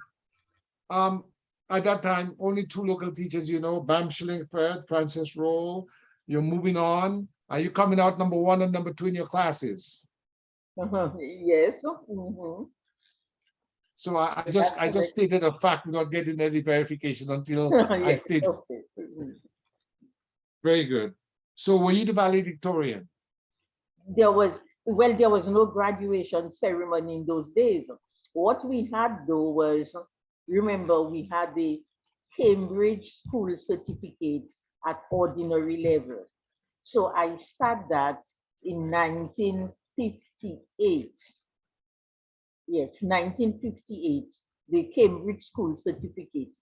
at that time, only two local teachers, you know, Bam Schillingford, Frances Roll. You're moving on. Are you coming out number one and number two in your classes? Yes. So I just stated a fact without getting any verification until I stated. Okay. Very good. So were you the valedictorian? There was no graduation ceremony in those days. What we had though was, remember, we had the Cambridge school certificates at ordinary level. So I sat that in 1958. Yes, 1958, the Cambridge school certificate.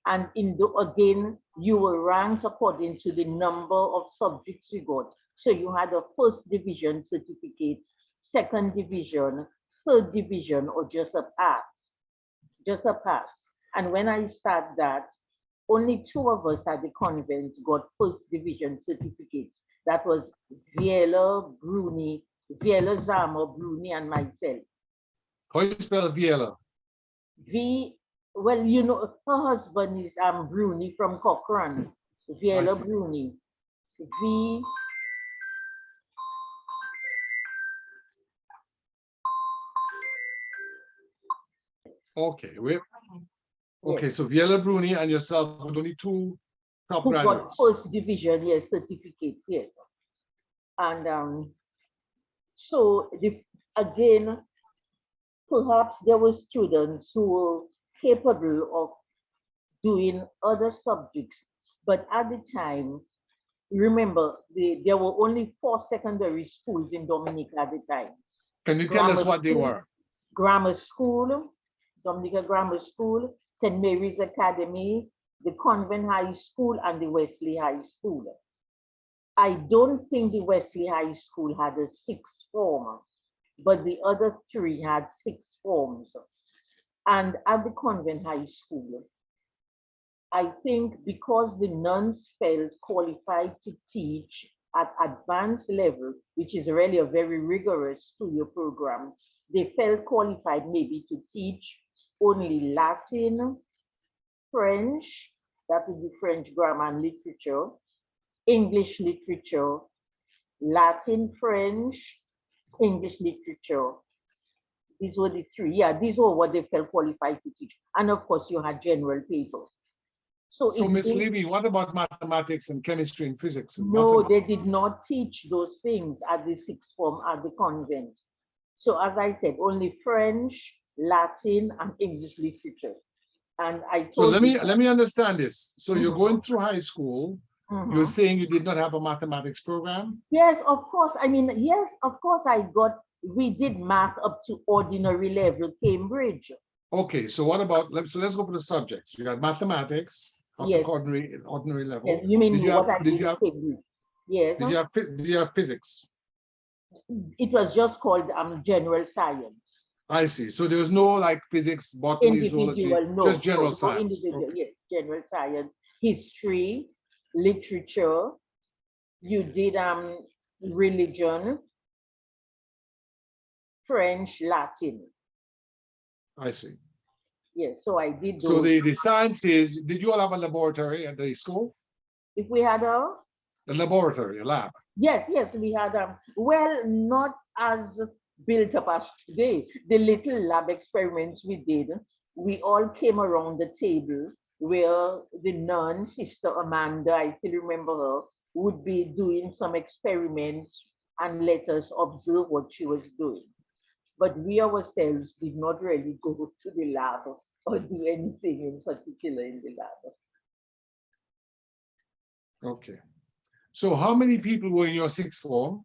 And again, you were ranked according to the number of subjects you got. So you had a first division certificate, second division, third division, or just a pass. Just a pass. And when I sat that, only two of us at the convent got first division certificates. That was Viela Zama, Bruni, and myself. How do you spell Viela? Well, you know, her husband is Bruni from Cochrane. Viela Bruni. Okay, wait. Okay, Yes. so Viela Bruni and yourself were only two top Who got graduates. first division, yes, certificates, yes. And so again, perhaps there were students who were capable of doing other subjects, but at the time, remember, there were only 4 secondary schools in Dominica at the time. Can you tell us Grammar what they school, were? grammar school, Dominica Grammar School, St. Mary's Academy, the Convent High School, and the Wesley High School. I don't think the Wesley High School had a sixth form, but the other three had six forms. And at the Convent High School, I think because the nuns felt qualified to teach at advanced level, which is really a very rigorous 2-year program, they felt qualified maybe to teach only Latin, French, that would be French grammar and literature, English literature, Latin, French, English literature. These were the three. Yeah, these were what they felt qualified to teach. And of course, you had general paper. So So, it Miss did, Levy, what about mathematics and chemistry and physics? And no, they did not teach those things at the sixth form at the convent. So as I said, only French, Latin, and English literature. And I So told you let me understand this. So you're Mhm, going through high school, you're mhm. saying you did not have a mathematics program? Yes, of course. I mean, yes, of course, we did math up to ordinary level, Cambridge. Okay, so what about, let's go for the subjects. You got mathematics up to Yes, ordinary yes. level. You mean Did you what have I did in Cambridge? Yes, did you have physics? it was just called general science. I see. So there was no like physics, botany, zoology, Individual, just no, general no, no science. individual, Okay. yes, general science, history, literature. You did religion, French, Latin. I see. Yes, so I did So those. the sciences, did you all have a laboratory at the school? If we had a A laboratory, a lab. Yes, yes, we had well, not as built up as today. The little lab experiments we did, we all came around the table where the nun, Sister Amanda, I still remember her, would be doing some experiments and let us observe what she was doing. But we ourselves did not really go to the lab or do anything in particular in the lab. Okay. So how many people were in your sixth form?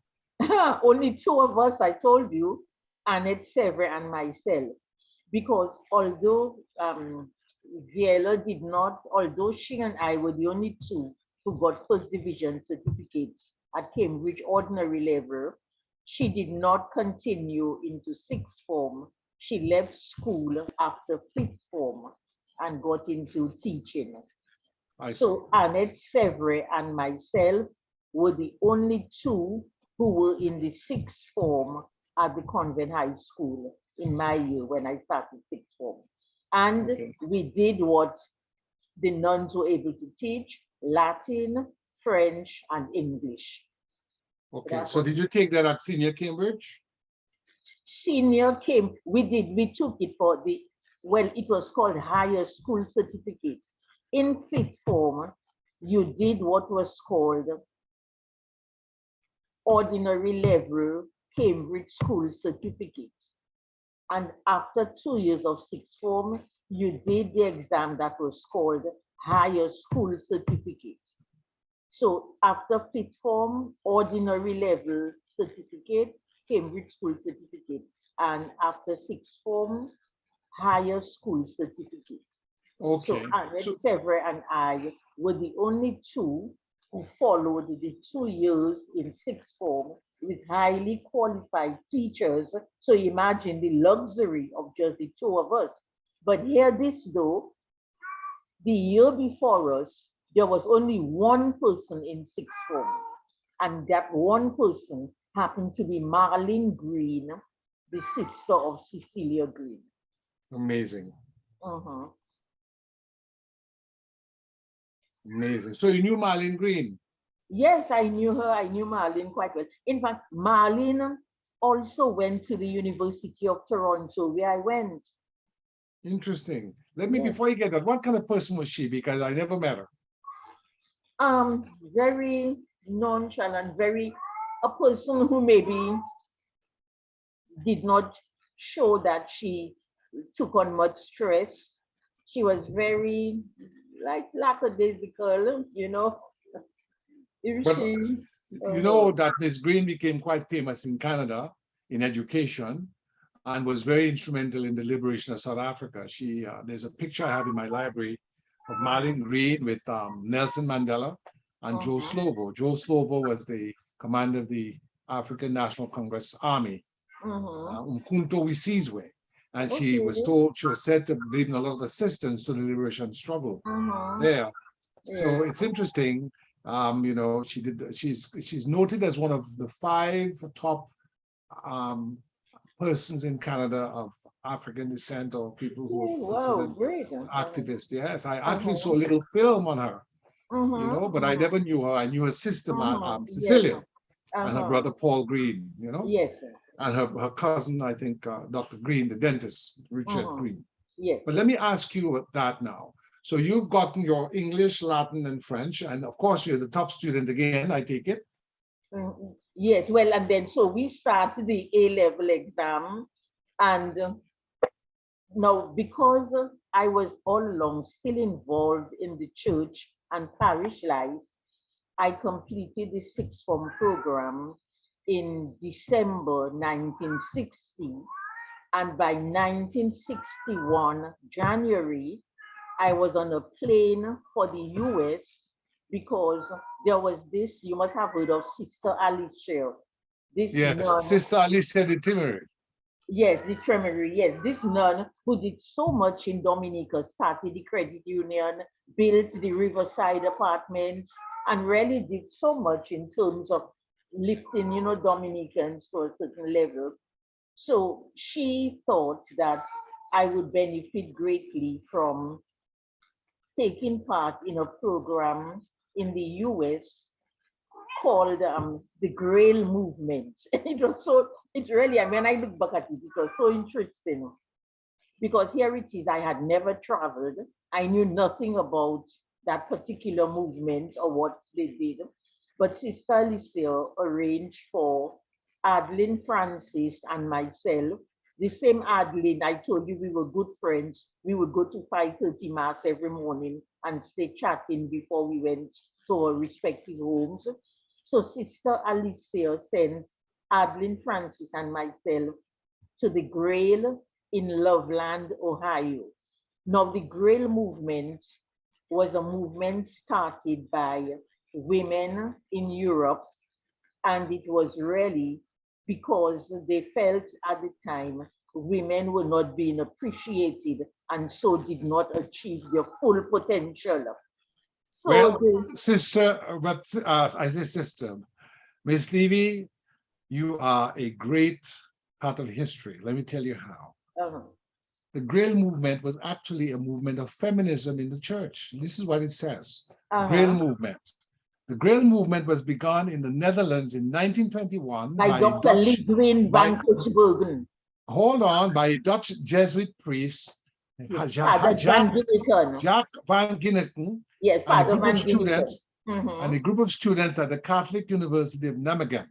Only two of us, I told you, Annette Sever and myself. Because although Viela did not, although she and I were the only two who got first division certificates at Cambridge ordinary level, she did not continue into sixth form. She left school after fifth form and got into teaching. I see. So Annette Sevre and myself were the only two who were in the sixth form at the Convent High School in my year when I started sixth form. And Okay. we did what the nuns were able to teach, Latin, French, and English. Okay. So did you take that at senior Cambridge? Senior we took it for well, it was called higher school certificate. In fifth form, you did what was called ordinary level Cambridge School Certificate. And after 2 years of sixth form, you did the exam that was called Higher School Certificate. So after fifth form, ordinary level certificate, Cambridge School Certificate, and after sixth form, Higher School Certificate. So Okay. Annette Sever and I were the only two who followed the 2 years in sixth form with highly qualified teachers. So imagine the luxury of just the two of us. But hear this though, the year before us, there was only one person in sixth form. And that one person happened to be Marlene Green, the sister of Cecilia Green. Amazing. Uh-huh. Amazing. So you knew Marlene Green? Yes, I knew her. I knew Marlene quite well. In fact, Marlene also went to the University of Toronto, where I went. Interesting. Let me, Yes. before you get that, what kind of person was she? Because I never met her. Very nonchalant, very a person who maybe did not show that she took on much stress. She was very like lackadaisical, you know. If But she, you know that Miss Green became quite famous in Canada in education and was very instrumental in the liberation of South Africa. She there's a picture I have in my library of Marlene Green with Nelson Mandela and Joe uh-huh, Slovo. Joe Slovo was the commander of the African National Congress Army, uh-huh. Umkhonto we Sizwe. And she was Okay. told, she was said to have given a lot of assistance to the liberation struggle Uh-huh. there. Yes. So it's interesting. You know, she's noted as one of the 5 top um, persons in Canada of African descent or people who are Okay, wow, considered great. activists. Yes, I actually saw Uh-huh. a little film on her, you Uh-huh. know, but I Uh-huh. never knew her. I knew her sister, Uh-huh. Yes. Cecilia, and her Uh-huh. brother Paul Green, you know, Yes. and her cousin, I think, Dr. Green, the dentist, Richard Uh-huh. Green. Yes. But let me ask you that now. So you've gotten your English, Latin, and French, and of course you're the top student again, I take it. Yes. Well, and then so we started the A-level exam, and now because I was all along still involved in the church and parish life, I completed the sixth form program in December 1960. And by 1961, January, I was on a plane for the US because there was this, you must have heard of Sister Alicia, this Yes, nun. Sister Alicia de Timmery. Yes, the Treasury. Yes, this nun who did so much in Dominica, started the credit union, built the Riverside apartments, and really did so much in terms of lifting, you know, Dominicans to a certain level. So she thought that I would benefit greatly from taking part in a program in the US called the Grail Movement. It was so, it really, I mean, I look back at it, it was so interesting because here it is, I had never traveled. I knew nothing about that particular movement or what they did. But Sister Alicia arranged for Adeline Francis and myself. The same Adeline, I told you we were good friends. We would go to 5:30 Mass every morning and stay chatting before we went to our respective homes. So Sister Alicia sent Adeline Francis and myself to the Grail in Loveland, Ohio. Now, the Grail movement was a movement started by women in Europe, and it was really because they felt at the time women were not being appreciated and so did not achieve their full potential. So Well, the, sister, but I say sister, Miss Levy, you are a great part of history. Let me tell you how. uh, The Grail movement was actually a movement of feminism in the church. This is what it says. Grail uh-huh, movement. The Grail movement was begun in the Netherlands in 1921 by by a Dr. Dutch, Lidwin by van Kutsbergen, hold on, by a Dutch Jesuit priest, yes, Father Jacques Van Ginneken, van Ginneken, yes, and a Father group of Van Ginneken. students, at the Catholic University of Nijmegen,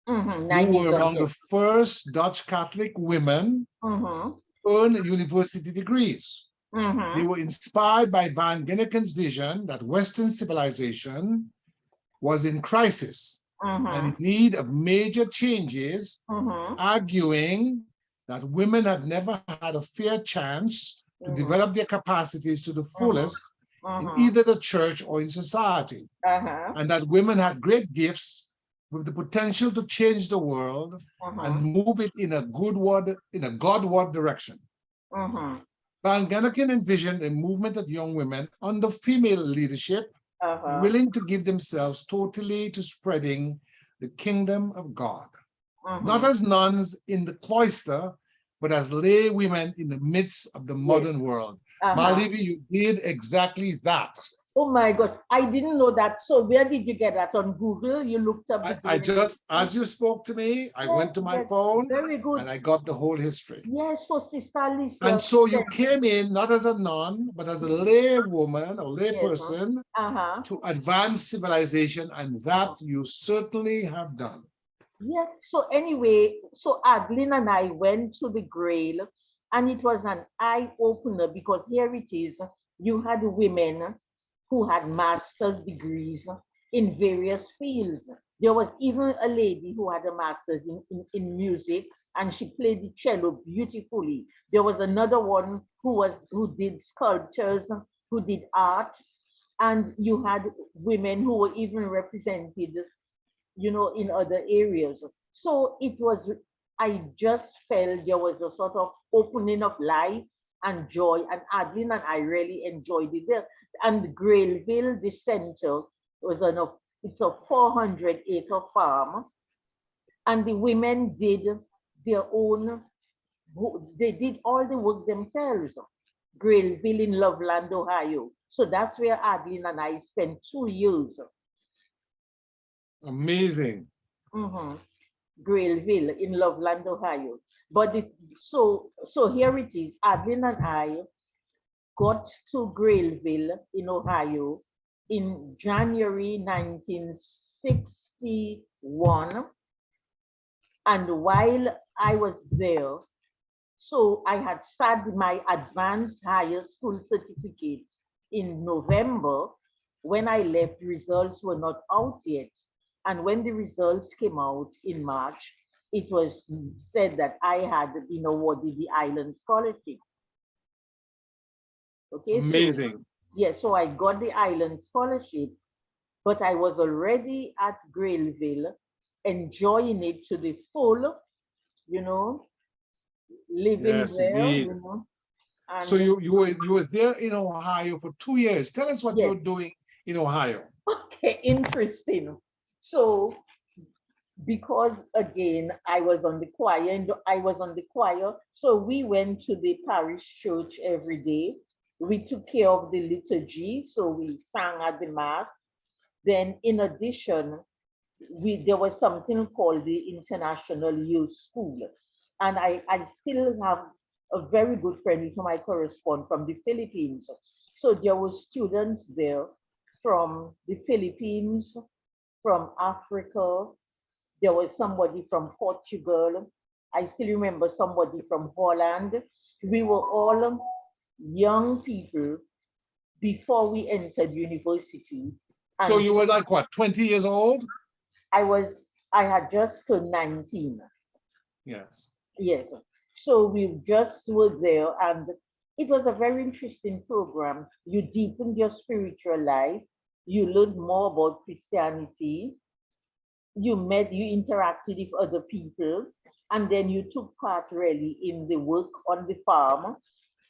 who were Nijmegen, among the yes. first Dutch Catholic women Mm-hmm, to earn university degrees. They mm-hmm, were inspired by Van Ginneken's vision that Western civilization was in crisis and in mm-hmm, need of major changes, mm-hmm, arguing that women had never had a fair chance to mm-hmm, develop their capacities to the mm-hmm, fullest in mm-hmm, either the church or in society, uh-huh, and that women had great gifts with the potential to change the world and uh-huh, move it in a Godward direction. uh-huh, Van Genneken envisioned a movement of young women under female leadership, uh-huh, willing to give themselves totally to spreading the kingdom of God, not uh-huh. as nuns in the cloister, but as lay women in the midst of the Yes, modern world. uh-huh. Malivi, you did exactly that. Oh my God, I didn't know that. So where did you get that? On Google? You looked up the I Grey just, River? as you spoke to me, I Yes, went to my yes, phone very good. and I got the whole history. Yes, so Sister And Alicia so you said, came in not as a nun, but as a lay woman or lay yes, person uh-huh. to advance civilization, and that you certainly have done. Yeah. So anyway, so Adeline and I went to the Grail, and it was an eye opener because here it is. You had women who had master's degrees in various fields. There was even a lady who had a master's in music, and she played the cello beautifully. There was another one who did sculptures, who did art, and you had women who were even represented, in other areas. So it was, I just felt there was a sort of opening of life and joy. And Adeline and I really enjoyed it there. And Grailville, the center, was it's a 400-acre farm. And the women did their own, they did all the work themselves. Grailville in Loveland, Ohio. So that's where Adeline and I spent 2 years. Amazing. Mhm. Grailville in Loveland, Ohio. But so here it is. Adeline and I got to Grailville in Ohio in January 1961. And while I was there, so I had started my advanced higher school certificate in November. When I left, results were not out yet. And when the results came out in March, it was said that I had been awarded the Island Scholarship. Okay, so Amazing. yeah, so I got the Island Scholarship, but I was already at Grailville, enjoying it to the full, you know, living Yes, there, indeed. So and you were there in Ohio for 2 years. Tell us what yes. you're doing in Ohio. Okay, interesting. So because again I was on the choir and I was on the choir, so we went to the parish church every day. We took care of the liturgy, so we sang at the mass. Then in addition, there was something called the International Youth School. And I still have a very good friend with whom I correspond from the Philippines. So there were students there from the Philippines, from Africa. There was somebody from Portugal. I still remember somebody from Holland. We were all young people before we entered university. So And you were like what, 20 years old? I had just turned 19. Yes. Yes. So we just were there, and it was a very interesting program. You deepened your spiritual life, you learned more about Christianity, you interacted with other people, and then you took part really in the work on the farm.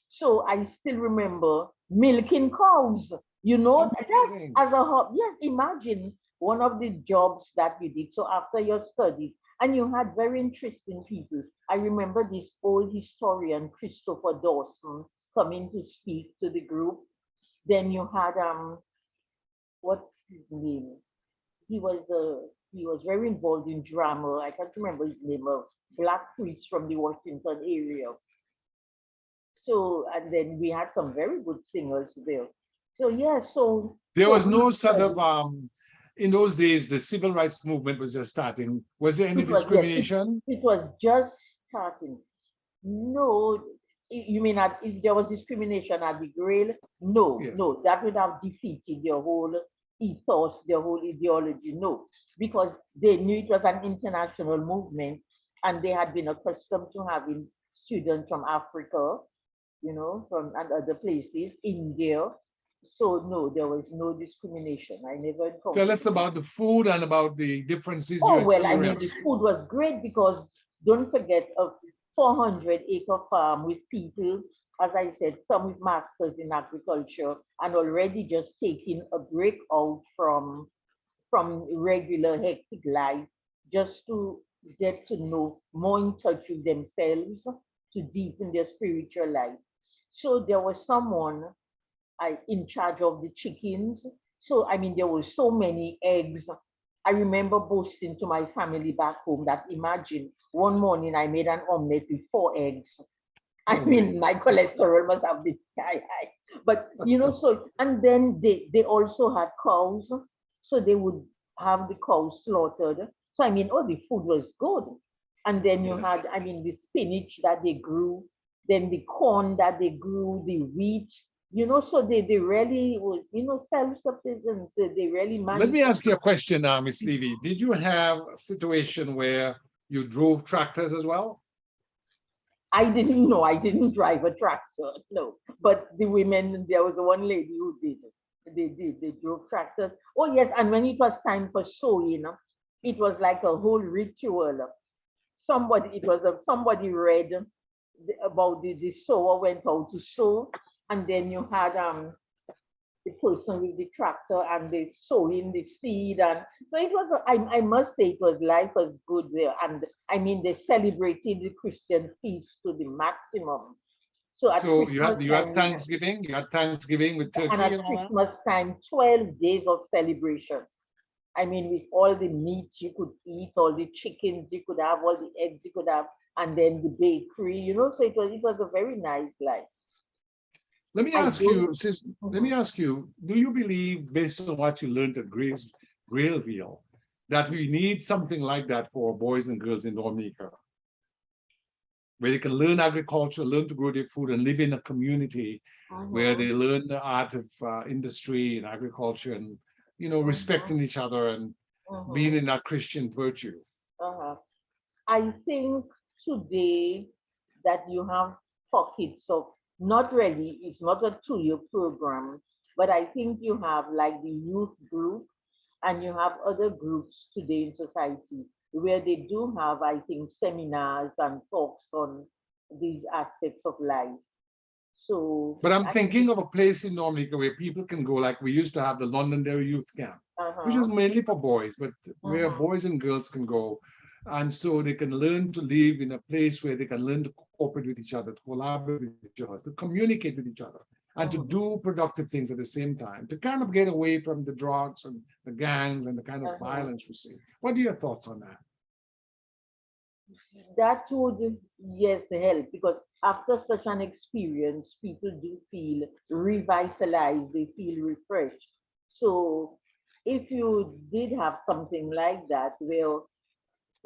So I still remember milking cows, that Amazing. as a hobby. Yes, imagine one of the jobs that you did. So after your studies, and you had very interesting people. I remember this old historian, Christopher Dawson, coming to speak to the group. Then you had, what's his name? He was very involved in drama. I can't remember his name. A black priest from the Washington area. So, and then we had some very good singers there. So yeah, There so was we no sort of studied. in those days, the civil rights movement was just starting. Was there any It was, yes, discrimination? it was just starting. No, you mean that if there was discrimination at the Grail? No, Yes. no, that would have defeated their whole ethos, their whole ideology. No, because they knew it was an international movement, and they had been accustomed to having students from Africa, from and other places, India. So no, there was no discrimination. I never Tell encountered us it. about the food and about the differences you Oh, well, I mean, the experienced. food was great because don't forget a 400-acre farm with people, as I said, some with masters in agriculture and already just taking a break out from regular hectic life just to get to know more in touch with themselves, to deepen their spiritual life. So there was someone, I in charge of the chickens. So I mean, there were so many eggs. I remember boasting to my family back home that imagine one morning I made an omelette with 4 eggs. I Oh my. mean, my cholesterol must have been sky high. But you know, so and then they also had cows, so they would have the cows slaughtered. So I mean, oh, the food was good. And then you Yes. had, I mean, the spinach that they grew, then the corn that they grew, the wheat. You know, so they really was, you know, self-sufficient. So they really Let managed. me ask you a question now, Miss Levy. Did you have a situation where you drove tractors as well? I didn't know. I didn't drive a tractor, no. But the women, there was one lady who did it. They did. They drove tractors. Oh yes, and when it was time for sowing, it was like a whole ritual. Somebody, it was a, somebody read about the sower went out to sow, and then you had the person with the tractor and they sowing the seed, and so it was I must say it was life was good there, and I mean they celebrated the Christian feast to the maximum. So at So Christmas you had time, Thanksgiving, you had Thanksgiving with and turkey at and all that? Christmas time, 12 days of celebration. I mean, with all the meat you could eat, all the chickens you could have, all the eggs you could have, and then the bakery, you know. So it was a very nice life. Let me I ask don't. you, sis, let me Mhm. ask you, do you believe, based on what you learned at Grailville, that we need something like that for boys and girls in Dominica, where they can learn agriculture, learn to grow their food, and live in a community where they Mhm. learn the art of industry and agriculture, and Mhm. respecting each other and being Mhm. in that Christian virtue? Uh-huh. I think today that you have pockets of, not really, it's not a 2-year program, but I think you have like the youth group and you have other groups today in society where they do have, I think, seminars and talks on these aspects of life. So But I'm I thinking think, of a place in Dominica where people can go, like we used to have the Londonderry Youth Camp, which is uh-huh, mainly for boys, but where uh-huh, boys and girls can go. And so they can learn to live in a place where they can learn to cooperate with each other, to collaborate with each other, to communicate with each other, and to uh-huh, do productive things at the same time, to kind of get away from the drugs and the gangs and the kind of uh-huh. violence we see. What are your thoughts on that? That would, yes, help, because after such an experience, people do feel revitalized, they feel refreshed. So if you did have something like that where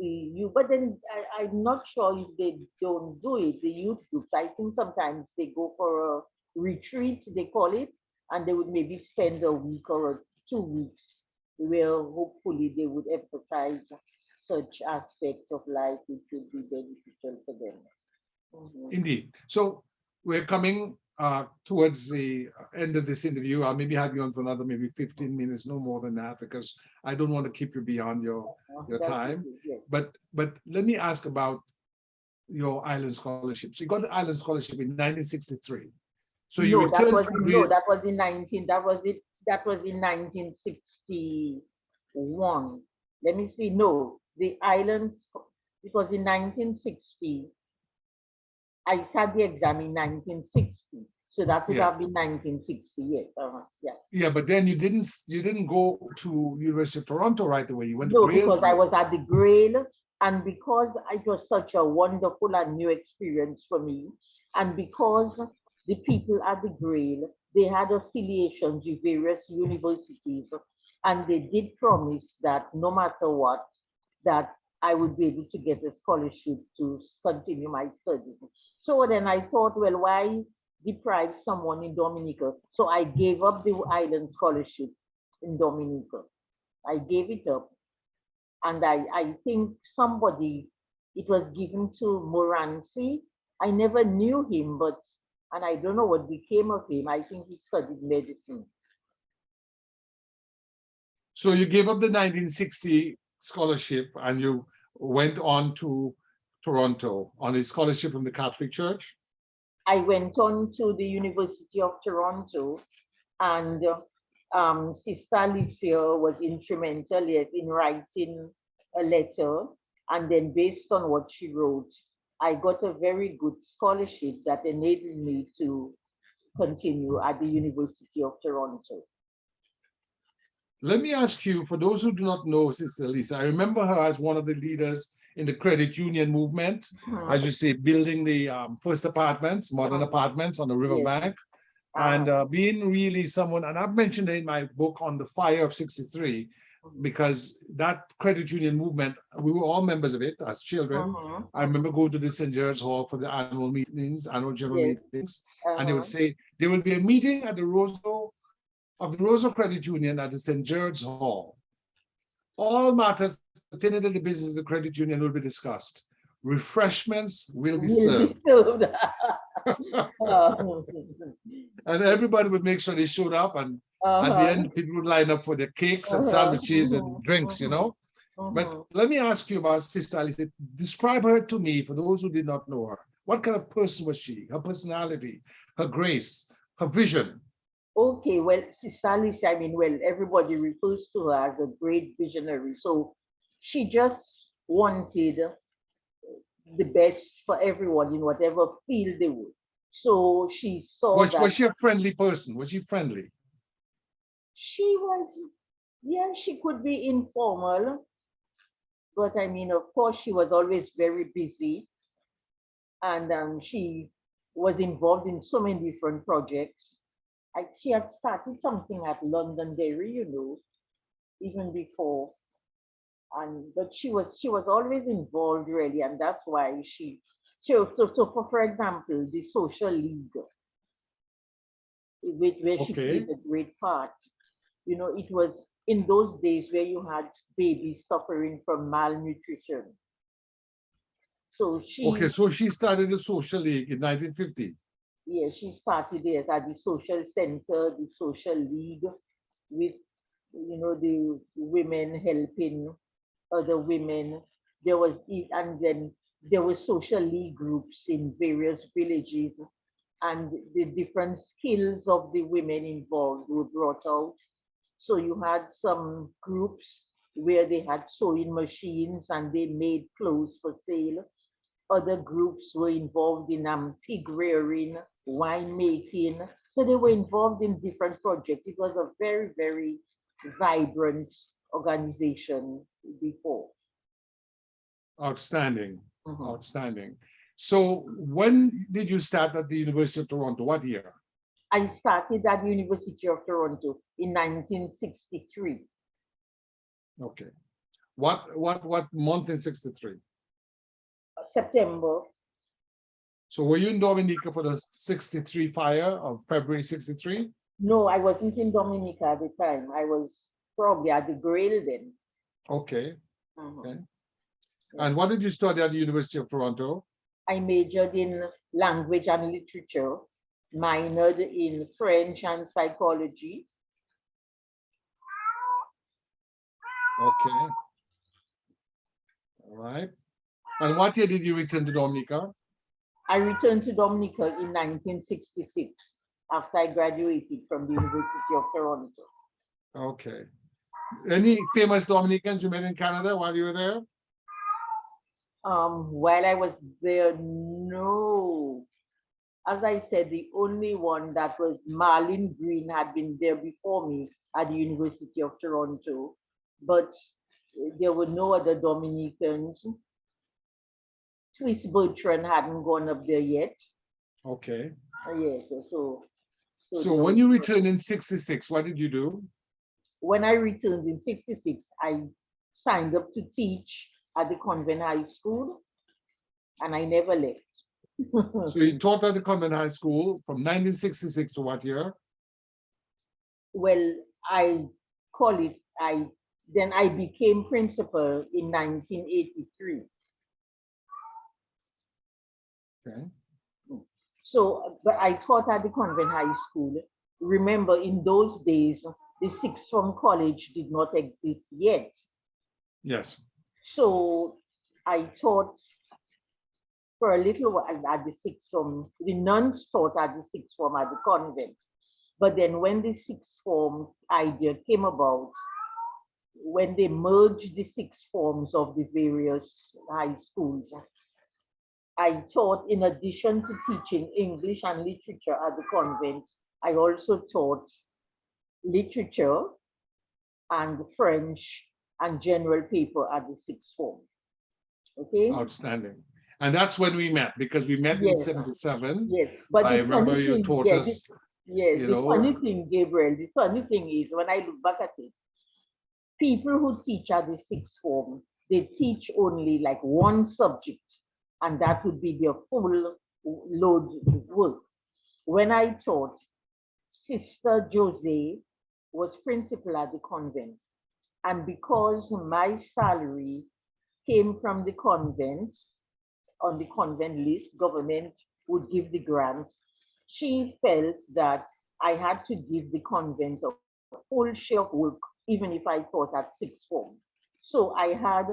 you, but then I'm not sure if they don't do it, the youth groups. I think sometimes they go for a retreat, they call it, and they would maybe spend a week or 2 weeks where hopefully they would emphasize such aspects of life which would be beneficial for them. Mhm. Indeed. So we're coming towards the end of this interview. I'll maybe have you on for another maybe 15 minutes, no more than that, because I don't want to keep you beyond your That's time. okay, yes. But let me ask about your island scholarship. So you got the island scholarship in 1963. So you No, that returned was from in, no, Greece. that was in 19, that was it, that was in 1961. Let me see, no, the islands, because in 1960, I sat the exam in 1960. So that would have Yes. been 1960, yes. Yeah. Yeah, but then you didn't go to University of Toronto right away. You went to No, because I Grailsville. was at the Grail, and because it was such a wonderful and new experience for me, and because the people at the Grail, they had affiliations with various universities, and they did promise that no matter what, that I would be able to get a scholarship to continue my studies. So then I thought, well, why deprive someone in Dominica? So I gave up the island scholarship in Dominica. I gave it up, and I think somebody, it was given to Moransi. I never knew him, but, and I don't know what became of him. I think he studied medicine. So you gave up the 1960 scholarship and you went on to Toronto on a scholarship from the Catholic Church. I went on to the University of Toronto, and Sister Alicia was instrumental, yes, in writing a letter. And then, based on what she wrote, I got a very good scholarship that enabled me to continue at the University of Toronto. Let me ask you, for those who do not know Sister Lisa, I remember her as one of the leaders in the credit union movement, as you say, building the first apartments, modern apartments on the riverbank, and being really someone, and I've mentioned it in my book on the fire of 63, because that credit union movement, we were all members of it as children. I remember going to the St. George's Hall for the annual meetings, annual general meetings, and they would say, there will be a meeting at the Roseau Credit Union at the St. George's Hall. All matters pertaining to the business of the credit union will be discussed. Refreshments will be served. And everybody would make sure they showed up, and at the end, people would line up for their cakes and sandwiches and drinks, you know. But let me ask you about Sister Alice. Describe her to me, for those who did not know her. What kind of person was she? Her personality, her grace, her vision. Okay, well, Sister Alice, I mean, well, everybody refers to her as a great visionary. So she just wanted the best for everyone in whatever field they were. So she saw that. Was she a friendly person? Was she friendly? She was, yeah, she could be informal. But I mean, of course, she was always very busy. And she was involved in so many different projects. She had started something at Londonderry, you know, even before. But she was always involved really, and that's why so for example, the social league, where she played a great part. You know, it was in those days where you had babies suffering from malnutrition. So she started the social league in 1950. Yeah, she started it at the social center, the social league, with, you know, the women helping other women. And then there were social league groups in various villages, and the different skills of the women involved were brought out. So you had some groups where they had sewing machines and they made clothes for sale. Other groups were involved in pig rearing, wine making. So they were involved in different projects. It was a very, very vibrant organization before. Outstanding, outstanding. So when did you start at the University of Toronto? What year? I started at the University of Toronto in 1963. Okay. What month in 63? September. So were you in Dominica for the 63 fire of February 63? No, I wasn't in Dominica at the time. I was probably at the Grail then. Okay. Okay. And what did you study at the University of Toronto? I majored in language and literature, minored in French and psychology. Okay. All right. And what year did you return to Dominica? I returned to Dominica in 1966 after I graduated from the University of Toronto. Okay. Any famous Dominicans you met in Canada while you were there? While I was there, no. As I said, the only one that was Marlene Green had been there before me at the University of Toronto, but there were no other Dominicans. Swiss Bertrand hadn't gone up there yet. Okay. Yes, so when you returned in 66, what did you do? When I returned in 66, I signed up to teach at the Convent High School, and I never left. So you taught at the Convent High School from 1966 to what year? Well, I call it, then I became principal in 1983. Okay. So, but I taught at the Convent High School. Remember, in those days, the sixth form college did not exist yet. Yes. So I taught for a little while at the sixth form. The nuns taught at the sixth form at the convent. But then when the sixth form idea came about, when they merged the sixth forms of the various high schools, I taught, in addition to teaching English and literature at the convent, I also taught literature and French and general paper at the sixth form. Okay. Outstanding. And that's when we met, because we met in Yes. 77. Yes. But I the remember funny you thing, taught yes, us, yes, you the funny know, thing, Gabriel, the funny thing is when I look back at it, people who teach at the sixth form, they teach only like one subject, and that would be their full load work. When I taught, Sister Jose was principal at the convent. And because my salary came from the convent, on the convent list, government would give the grant, she felt that I had to give the convent a full share of work, even if I taught at sixth form. So I had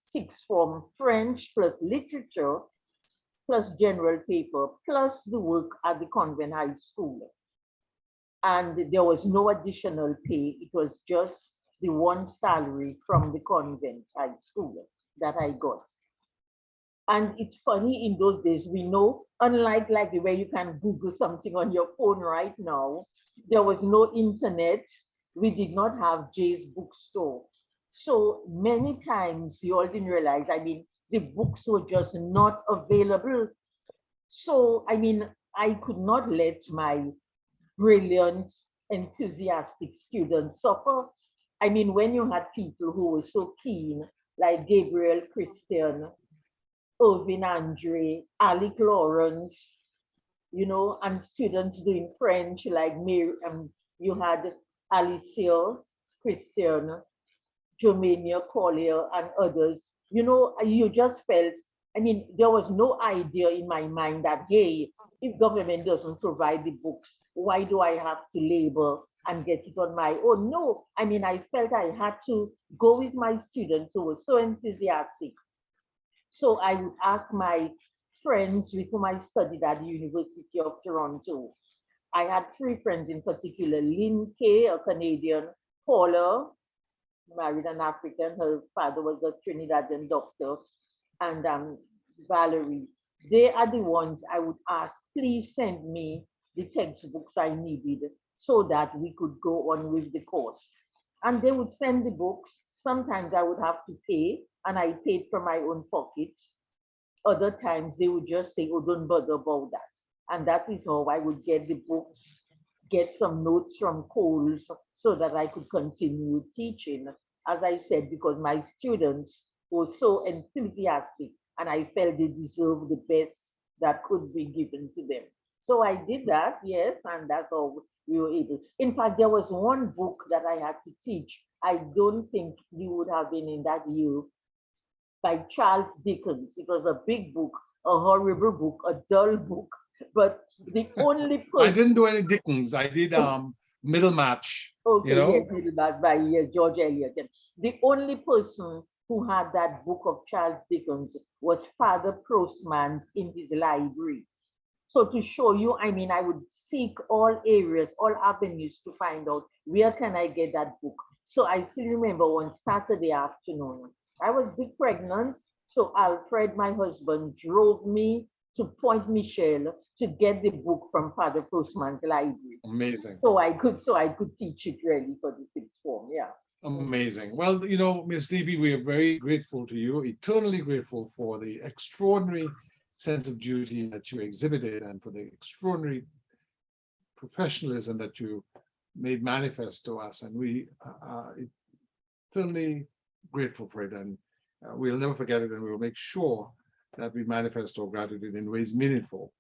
sixth form French plus literature plus general paper plus the work at the Convent High School. And there was no additional pay. It was just the one salary from the Convent High School that I got. And it's funny, in those days, we know, unlike like the way you can Google something on your phone right now, there was no internet. We did not have Jay's bookstore. So many times you all didn't realize, I mean, the books were just not available. So, I mean, I could not let my brilliant, enthusiastic students suffer. I mean, when you had people who were so keen, like Gabriel Christian, Irvin Andre, Alec Lawrence, you know, and students doing French like Mary, you had Alicia Christian, Germania Collier, and others. You know, you just felt, I mean, there was no idea in my mind that, hey, if government doesn't provide the books, why do I have to labor and get it on my own? No, I mean, I felt I had to go with my students who were so enthusiastic. So I would ask my friends with whom I studied at the University of Toronto. I had three friends in particular, Lynn Kay, a Canadian, Paula, married an African, her father was a Trinidadian doctor, and Valerie. They are the ones I would ask, please send me the textbooks I needed so that we could go on with the course. And they would send the books. Sometimes I would have to pay, and I paid from my own pocket. Other times they would just say, oh, don't bother about that. And that is how I would get the books, get some notes from Coles so that I could continue teaching. As I said, because my students were so enthusiastic and I felt they deserved the best that could be given to them. So I did that, yes, and that's how we were able. In fact, there was one book that I had to teach. I don't think you would have been in that year, by Charles Dickens. It was a big book, a horrible book, a dull book. But the only I person, didn't do any Dickens. I did Middlematch, you okay, yes, know. maybe that by George Eliot. The only person who had that book of Charles Dickens was Father Prostmans in his library. So to show you, I mean, I would seek all areas, all avenues to find out where can I get that book. So I still remember one Saturday afternoon, I was big pregnant. So Alfred, my husband, drove me to Point Michel to get the book from Father Postman's library. Amazing. So I could teach it really for the sixth form. Yeah. Amazing. Well, you know, Ms. Levy, we are very grateful to you, eternally grateful for the extraordinary sense of duty that you exhibited and for the extraordinary professionalism that you made manifest to us. And we are eternally grateful for it. And we'll never forget it. And we will make sure that we manifest our gratitude in ways meaningful.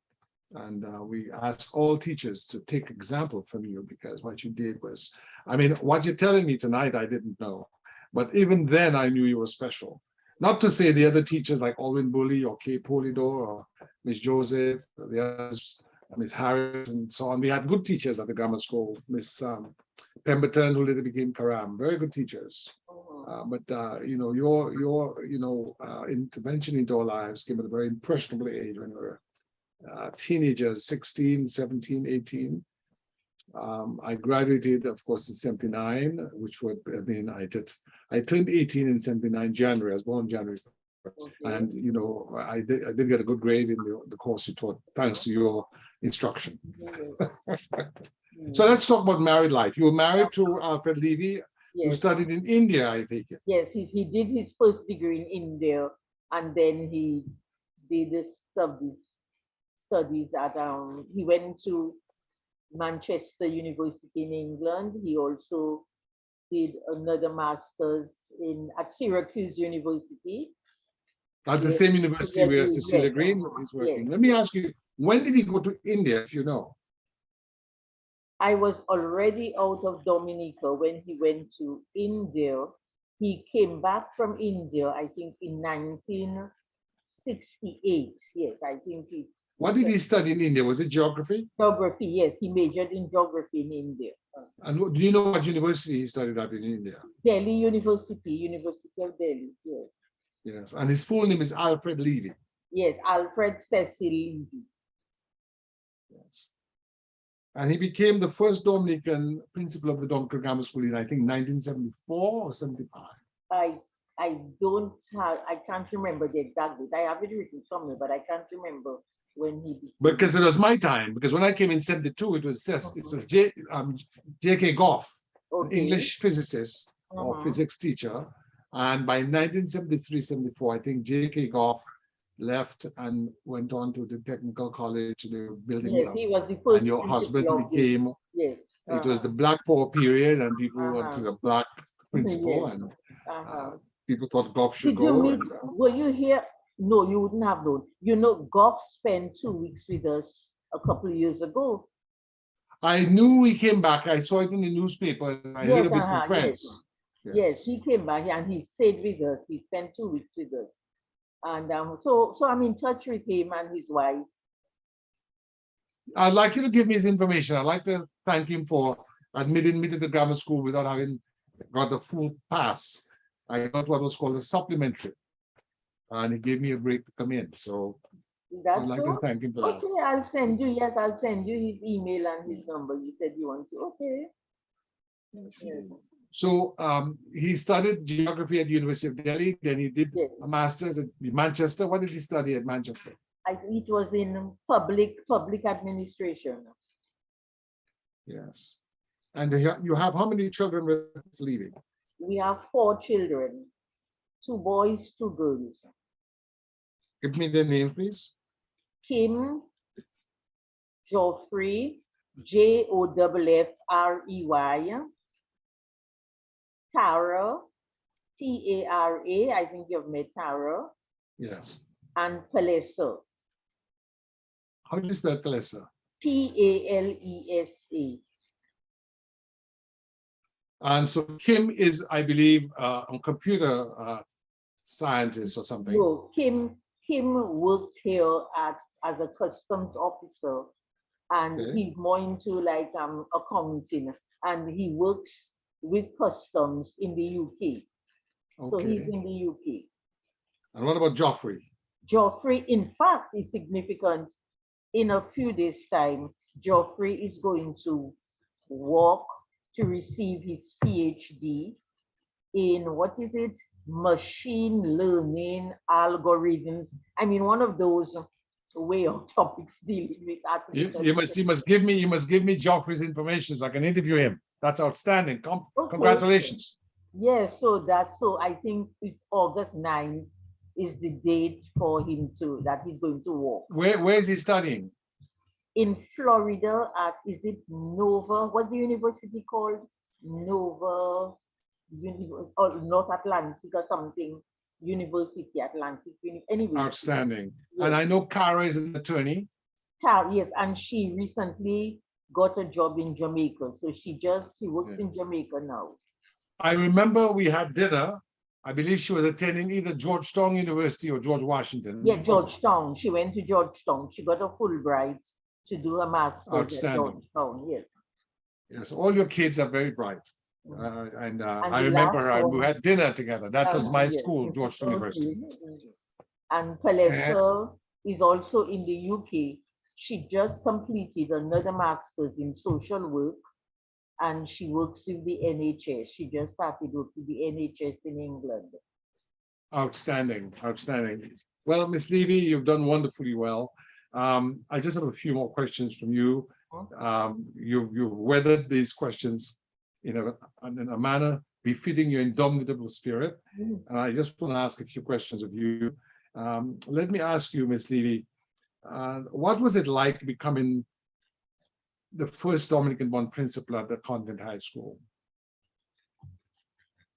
And we ask all teachers to take example from you, because what you did was, I mean, what you're telling me tonight, I didn't know. But even then, I knew you were special. Not to say the other teachers like Alwyn Bully or Kay Polidor or Miss Joseph, the others, Miss Harris, and so on. We had good teachers at the grammar school. Miss Pemberton, who later became Karam, very good teachers. But you know, your intervention into our lives came at a very impressionable age when we were teenagers, 16, 17, 18. I graduated, of course, in 79, which would have been, I turned 18 in 79, January. I was born January Okay. And I did get a good grade in the course you taught, thanks to your instruction. So let's talk about married life. You were married to Alfred Leevy, who Yes. studied in India, I think. Yes, he did his first degree in India, and then he did the studies at he went to Manchester University in England. He also did another master's at Syracuse University. That's the Yes, same university where Cecilia yes, Green is yes. working. Let me ask you, when did he go to India, if you know? I was already out of Dominica when he went to India. He came back from India, I think, in 1968. Yes, I think he. What did he study in India? Was it geography? Geography, yes, he majored in geography in India. And do you know what university he studied at in India? Delhi University, University of Delhi, yes. Yes, and his full name is Alfred Leevy. Yes, Alfred Cecil Leevy. Yes. And he became the first Dominican principal of the Dominican Grammar School in, I think, 1974 or 75. I can't remember the exact date. I have it written somewhere, but I can't remember when he became. Because it was my time, because when I came in 72, it was J.K. Goff, an English physicist or physics teacher. And by 1973, 74, I think J.K. Goff left and went on to the technical college, the building. Yes, he was the first. And your husband became, yes. It was the Black Power period, and people wanted a black principal, Yes. and people thought Goff should Did you go. meet, were you here? No, you wouldn't have known. You know, Goff spent 2 weeks with us a couple of years ago. I knew he came back. I saw it in the newspaper. I heard of it from friends. Yes, he came back here and he stayed with us. He spent 2 weeks with us. And so I'm in touch with him and his wife. I'd like you to give me his information. I'd like to thank him for admitting me to the grammar school without having got the full pass. I got what was called a supplementary, and he gave me a break to come in. So I'd like to thank him for that. Okay, I'll send you his email and his number. You said you want to. Okay. Yes. So he studied geography at the University of Delhi. Then he did a master's at Manchester. What did he study at Manchester? It was in public administration. Yes. And you have how many children with Leevy? We have 4 children, 2 boys, 2 girls. Give me their names, please. Kim, Geoffrey, Joffrey, Tara, Tara, I think you've met Tara. Yes. And Palesa. How do you spell Palesa? Palesa. And so Kim is, I believe, a computer scientist or something. No, Kim worked here as a customs officer, and he's more into like accounting, and he works with customs in the UK. So he's in the UK. And what about Geoffrey? Geoffrey, in fact, is significant. In a few days' time, Geoffrey is going to walk to receive his PhD in, what is it? Machine learning algorithms. I mean, one of those way of topics dealing with artificial. You must give me Geoffrey's information so I can interview him. That's outstanding. Congratulations. Yes, so I think it's August 9th is the date for him that he's going to walk. Where is he studying? In Florida at, is it Nova? What's the university called? Nova, or North Atlantic or something. University Atlantic. Anyway. Outstanding. Yes. And I know Cara is an attorney. Yes, and she recently got a job in Jamaica. So she works in Jamaica now. I remember we had dinner. I believe she was attending either Georgetown University or George Washington. Yeah, Georgetown. She went to Georgetown. She got a Fulbright to do a master's at Georgetown. Yes. Yes, all your kids are very bright. And I remember her, and we had dinner together. That was my school, Georgetown University. And Palesa is also in the UK. She just completed another master's in social work, and she works with the NHS. She just started work with the NHS in England. Outstanding, outstanding. Well, Miss Levy, you've done wonderfully well. I just have a few more questions from you. You've weathered these questions in a manner befitting your indomitable spirit. And I just want to ask a few questions of you. Let me ask you, Miss Levy, what was it like becoming the first Dominican-born principal at the Convent High School?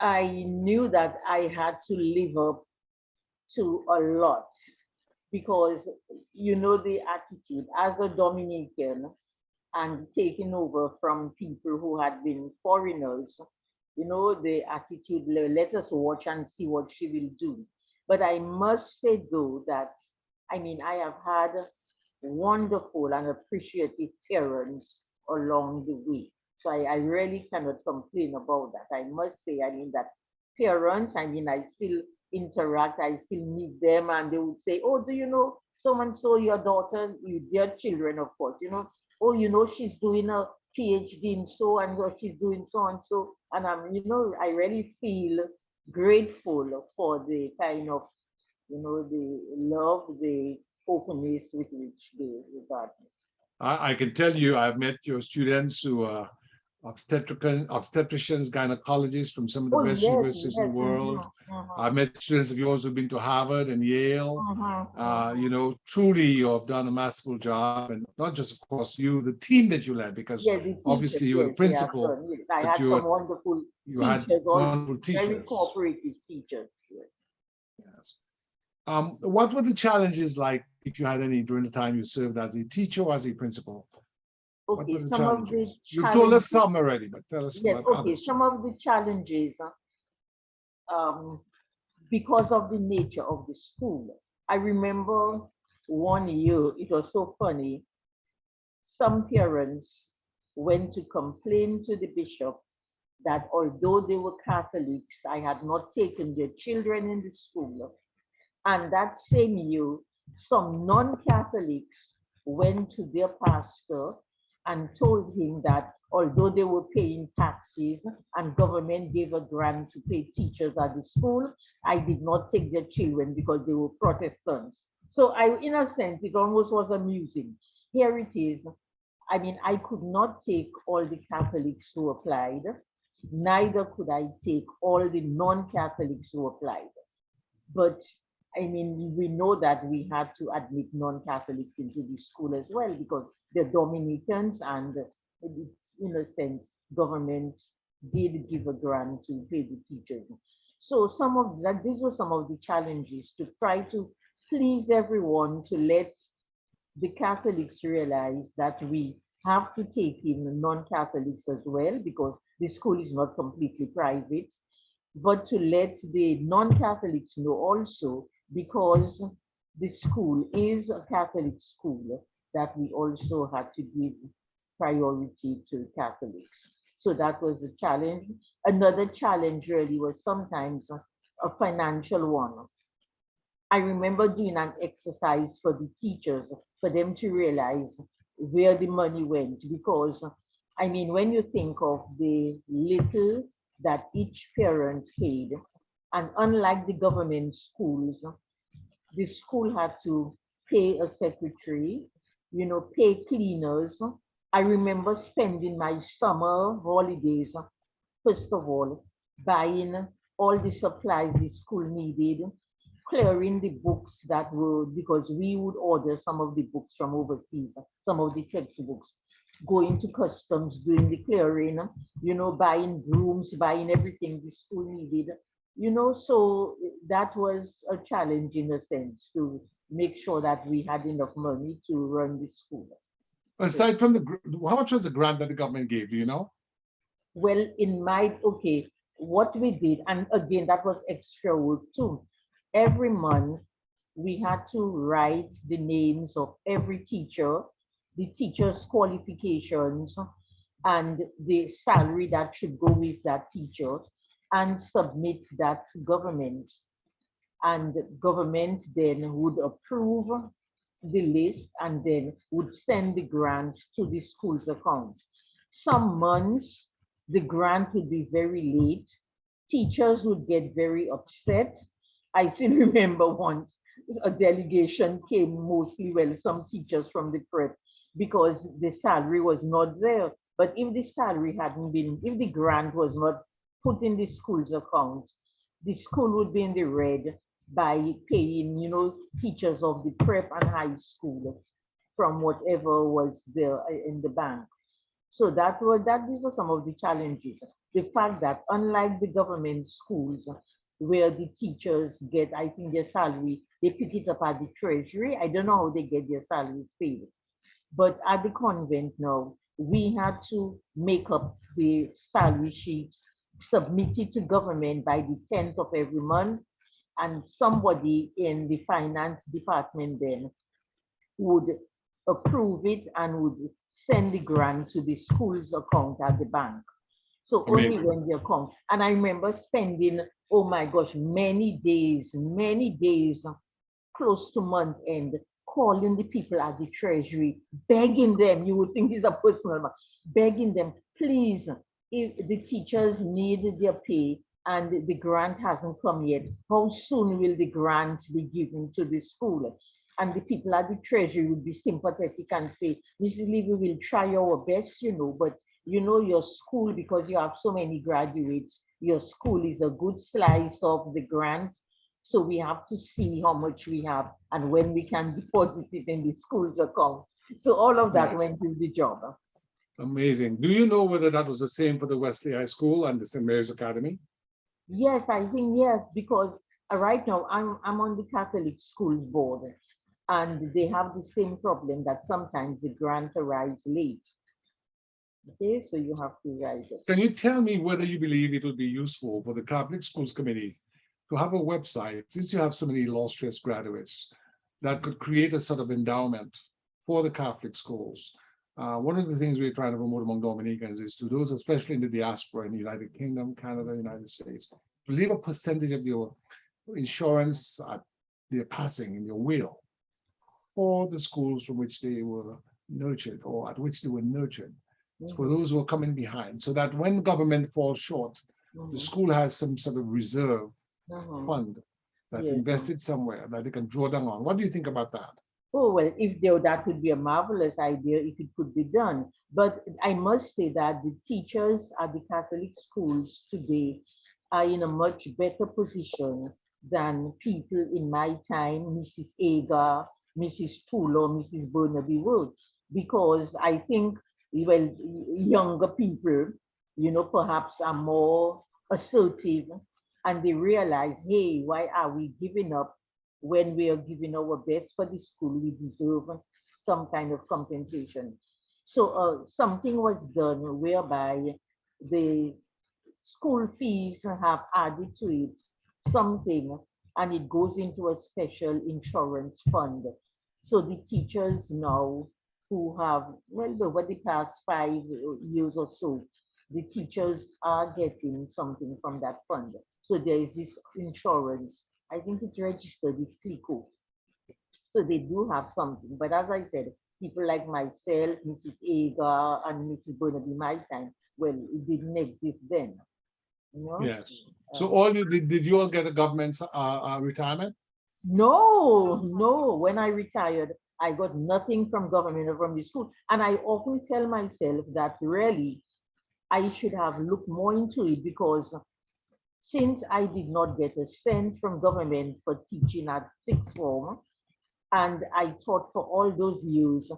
I knew that I had to live up to a lot because you know the attitude as a Dominican and taking over from people who had been foreigners, you know, the attitude, let us watch and see what she will do. But I must say though that, I mean, I have had wonderful and appreciative parents along the way. So I really cannot complain about that. I must say, I mean, that parents, I mean, I still interact, I still meet them, and they would say, oh, do you know so and so, your daughter, their children, of course, you know, oh, you know, she's doing a PhD in so and so, she's doing so and so. And you know, I really feel grateful for the kind of, you know, the love, the openness with which they regard me. I can tell you, I've met your students who are obstetricians, gynecologists from some of the Oh, best yes, universities in yes. the world. I've met students of yours who've been to Harvard and Yale. You know, truly you have done a masterful job, and not just, of course, you, the team that you led, because Yeah, the obviously teachers, you were the yes, they have principal, done. Yes. I but had some wonderful you had teachers, all wonderful very teachers. cooperative teachers. Yes. Yes. What were the challenges like, if you had any, during the time you served as a teacher or as a principal? What Okay, were the some of the challenges? You've told us challenges, some already, but tell us yes, about okay, others. some of the challenges, um, because of the nature of the school. I remember one year, it was so funny, some parents went to complain to the bishop that although they were Catholics, I had not taken their children in the school. And that same year, some non-Catholics went to their pastor and told him that although they were paying taxes and government gave a grant to pay teachers at the school, I did not take their children because they were Protestants. So in a sense, it almost was amusing. Here it is. I mean, I could not take all the Catholics who applied, neither could I take all the non-Catholics who applied. But I mean, we know that we had to admit non-Catholics into the school as well because they're Dominicans, and it's, in a sense, government did give a grant to pay the teachers. So some of that, these were some of the challenges to try to please everyone, to let the Catholics realize that we have to take in non-Catholics as well because the school is not completely private, but to let the non-Catholics know also because the school is a Catholic school that we also had to give priority to Catholics. So that was a challenge. Another challenge really was sometimes a financial one. I remember doing an exercise for the teachers for them to realize where the money went because I mean, when you think of the little that each parent paid, and unlike the government schools, the school had to pay a secretary, you know, pay cleaners. I remember spending my summer holidays, first of all, buying all the supplies the school needed, clearing the books that were, because we would order some of the books from overseas, some of the textbooks, going to customs, doing the clearing, you know, buying brooms, buying everything the school needed, you know, so that was a challenge in a sense to make sure that we had enough money to run the school. Aside from how much was the grant that the government gave? Do you know? Well, in my, okay, what we did, and again, that was extra work too. Every month, we had to write the names of every teacher, the teacher's qualifications, and the salary that should go with that teacher, and submit that to government. And government then would approve the list and then would send the grant to the school's account. Some months, the grant would be very late. Teachers would get very upset I still remember once a delegation came, mostly, well, some teachers from the prep, because the salary was not there. But if the salary hadn't been, if the grant was not put in the school's account, the school would be in the red by paying, teachers of the prep and high school from whatever was there in the bank. So these are some of the challenges. The fact that unlike the government schools where the teachers get, I think, their salary, they pick it up at the treasury. I don't know how they get their salaries paid. But at the convent now, we had to make up the salary sheet, submit it to government by the 10th of every month, and somebody in the finance department then would approve it and would send the grant to the school's account at the bank. So only Amazing. when the account, and I remember spending, oh my gosh, many days, close to month end, calling the people at the treasury, begging them, you would think it's a personal matter, begging them, please, if the teachers need their pay and the grant hasn't come yet, how soon will the grant be given to the school? And the people at the treasury would be sympathetic and say, Mrs. Levy, we will try our best, but your school, because you have so many graduates, your school is a good slice of the grant. So we have to see how much we have and when we can deposit it in the school's account. So all of that Yes. went in the job. Amazing. Do you know whether that was the same for the Wesley High School and the St. Mary's Academy? Yes, I think yes, because right now I'm on the Catholic schools board, and they have the same problem that sometimes the grant arrives late. Okay, so you have to write it. Can you tell me whether you believe it would be useful for the Catholic Schools Committee to have a website, since you have so many illustrious graduates, that could create a sort of endowment for the Catholic schools? One of the things we're trying to promote among Dominicans is to those, especially in the diaspora in the United Kingdom, Canada, United States, to leave a percentage of your insurance at their passing in your will for the schools from which they were nurtured or at which they were nurtured, for those who are coming behind, so that when government falls short, the school has some sort of reserve fund that's Yes. invested somewhere that they can draw down on. What do you think about that? Oh, well, that would be a marvelous idea if it could be done. But I must say that the teachers at the Catholic schools today are in a much better position than people in my time, Mrs. Agar, Mrs. Tulo, Mrs. Burnaby would, because I think, well, younger people, perhaps are more assertive, and they realize, hey, why are we giving up when we are giving our best for the school? We deserve some kind of compensation. So something was done whereby the school fees have added to it something, and it goes into a special insurance fund. So the teachers now who have, well, over the past 5 years or so, the teachers are getting something from that fund. So there is this insurance. I think it's registered with CLICO. So they do have something. But as I said, people like myself, Mrs. Agar, and Mrs. Burnaby, my time, well, it didn't exist then. Yes. So all did you all get a government retirement? No. When I retired, I got nothing from government or from the school. And I often tell myself that really I should have looked more into it, because since I did not get a cent from government for teaching at sixth form, and I taught for all those years,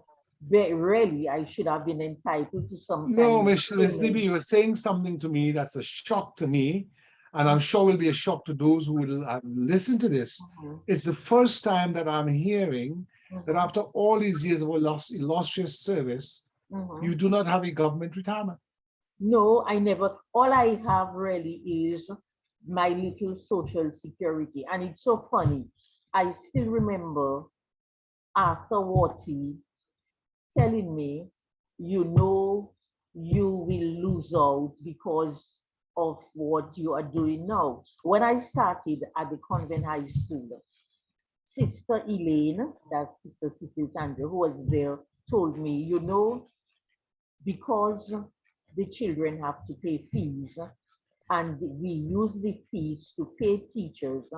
really I should have been entitled to some No, kind of Ms. Levy, you were saying something to me that's a shock to me, and I'm sure will be a shock to those who will listen to this. It's the first time that I'm hearing that after all these years of illustrious service, you do not have a government retirement. No, I never. All I have really is my little social security. And it's so funny. I still remember Arthur Watty telling me, you will lose out because of what you are doing now. When I started at the Convent High School, Sister Elaine, that's Sister Cecil Chandra, who was there, told me, because the children have to pay fees, and we use the fees to pay teachers,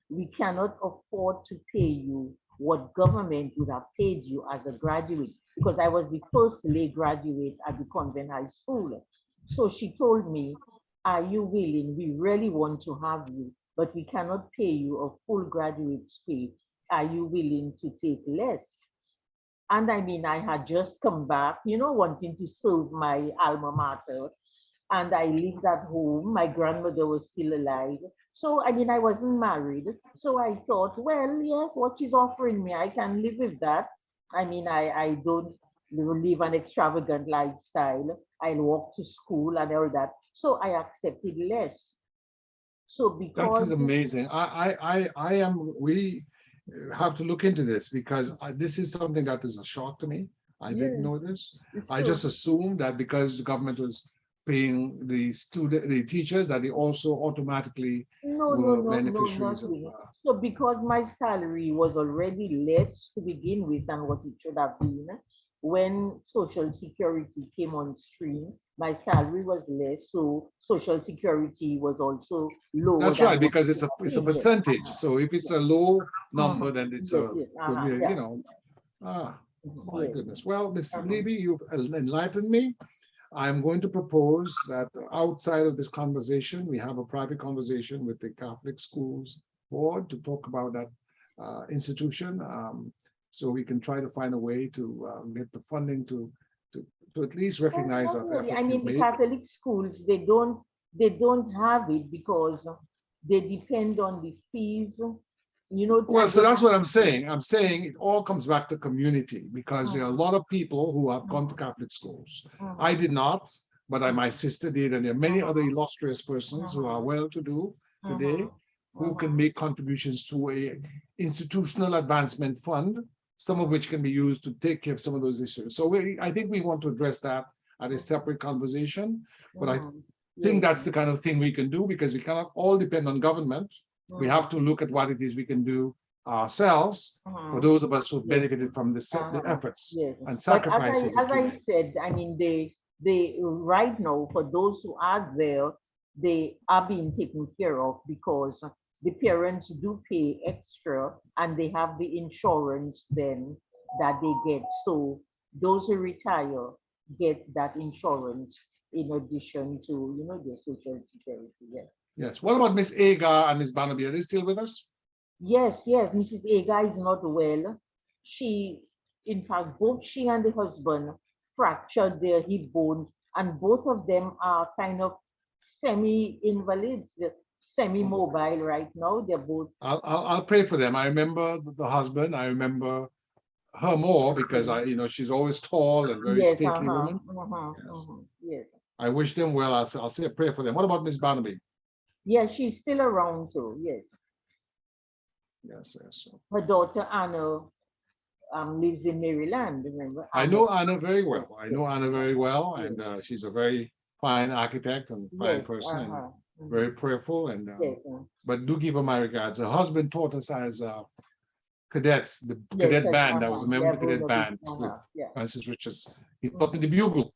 we cannot afford to pay you what government would have paid you as a graduate, because I was the first lay graduate at the Convent High School. So she told me, are you willing? We really want to have you, but we cannot pay you a full graduate's pay. Are you willing to take less? And I mean, I had just come back, wanting to serve my alma mater, and I lived at home. My grandmother was still alive. So, I mean, I wasn't married. So I thought, well, yes, what she's offering me, I can live with that. I mean, I don't live an extravagant lifestyle. I'll walk to school and all that. So I accepted less. So That is because, amazing. I am, we have to look into this because this is something that is a shock to me. I didn't yes, know this. it's I so, just assumed that because the government was paying the teachers, that they also automatically no, no, were no, no, beneficiaries not of. really. So because my salary was already less to begin with than what it should have been, when Social Security came on stream, my salary was less, so Social Security was also lower That's than right, what it because should have it's a been. Yes. percentage. So if it's Yes. a low Mhm. number, then it's Yes. a Yes. could be, Yeah. ah, my Yes. goodness. Well, Mrs. Uh-huh. Levy, you've enlightened me. I'm going to propose that outside of this conversation, we have a private conversation with the Catholic Schools Board to talk about that institution. So we can try to find a way to get the funding to, to at least Oh, recognize not that really. effort I you've mean, the made. Catholic schools, they don't have it because they depend on the fees. Well, I so don't. that's what I'm saying. I'm saying it all comes back to community because there are a Mhm, lot of people who have gone to mhm, Catholic schools. I mhm, did not, but my sister did, and there are many other mhm, illustrious persons who are mhm, well-to-do today mhm, who can mhm. make contributions to a institutional advancement fund, some of which can be used to take care of some of those issues. So I think we want to address that at a separate conversation, but I Mhm. think Yes. that's the kind of thing we can do because we cannot all depend on government. We have Mhm, to look at what it is we can do ourselves for mhm. those of us who Yes. benefited from the Uh-huh. efforts Yes. and But as I sacrifices that as you I made. said, I mean, they right now, for those who are there, they are being taken care of because the parents do pay extra and they have the insurance then that they get. So those who retire get that insurance in addition to their social security. Yes. Yes. What about Miss Agar and Miss Barnaby? Are they still with us? Yes, yes, Mrs. Aga is not well. She, in fact, both she and the husband fractured their hip bones, and both of them are kind of semi-invalids, Oh, semi-mobile right now. They're both. I'll pray for them. I remember the husband. I remember her more because she's always tall and very Yes, stately uh-huh, woman. uh-huh, Yes. uh-huh, yes. I wish them well. I'll say a prayer for them. What about Miss Barnaby? Yeah, she's still around too, yes. Yes, yes. So Her daughter Anna lives in Maryland, remember? I Anna. know Anna very Yes, well. I yes, know Anna uh-huh, very well, yes, and she's a very fine architect and fine yes, person and uh-huh, very prayerful. And yes, but do give her my regards. Her husband taught us as cadets, the yes, cadet band. I was uh-huh, a member yeah, of the cadet vulnerable, band with uh-huh, yeah. Francis Richards. He taught me Mhm. the bugle.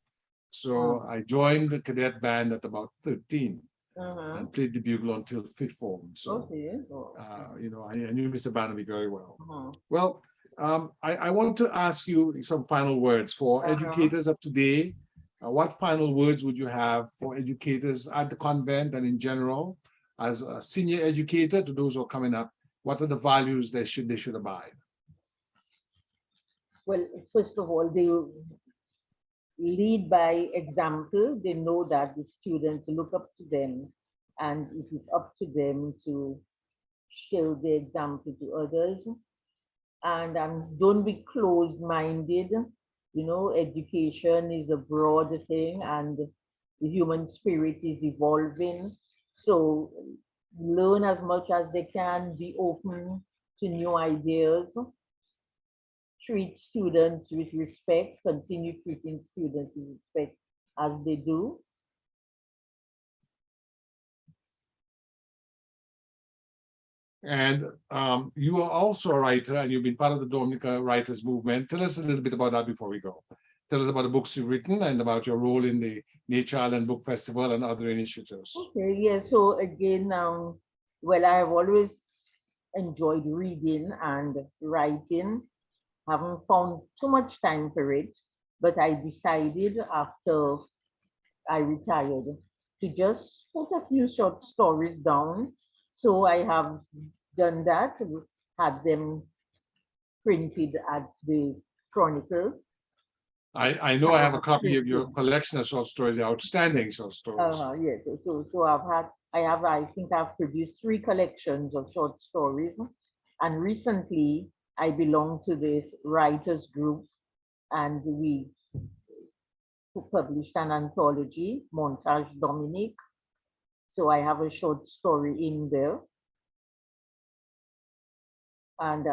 So Uh-huh. I joined the cadet band at about 13 Uh-huh. and played the bugle until fifth form. So, Okay. Oh. I knew Mr. Barnaby very well. Uh-huh. Well, I want to ask you some final words for Uh-huh. educators of today. What final words would you have for educators at the convent and in general, as a senior educator to those who are coming up? What are the values they should abide? Well, first of all, they lead by example. They know that the students look up to them, and it is up to them to show the example to others. And don't be closed-minded. Education is a broad thing, and the human spirit is evolving. So learn as much as they can, be open to new ideas, treat students with respect, continue treating students with respect as they do. And you are also a writer, and you've been part of the Dominica Writers Movement. Tell us a little bit about that before we go. Tell us about the books you've written and about your role in the Nature Island Book Festival and other initiatives. Okay, yeah. So again, well, I have always enjoyed reading and writing. Haven't found too much time for it, but I decided after I retired to just put a few short stories down. So I have done that, had them printed at the Chronicle. I know I have a copy of your collection of short stories, outstanding short stories. Yes. So I think I've produced three collections of short stories. And recently I belong to this writers group and we published an anthology, Montage Dominique. So I have a short story in there. And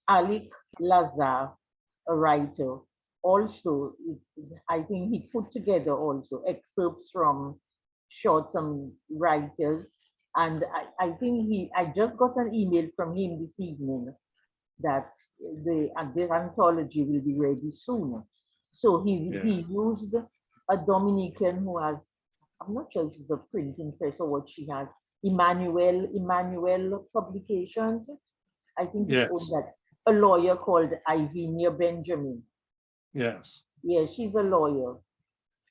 Alec Lazar, a writer, also, I think he put together also excerpts from short some writers. And I think I just got an email from him this evening that the anthology will be ready soon. So he used a Dominican who has, I'm not sure if she's a printing press or what she has, Emmanuel Publications. I think it's owned Yes, that a lawyer called Ivinia Benjamin. yes. Yeah, she's a lawyer.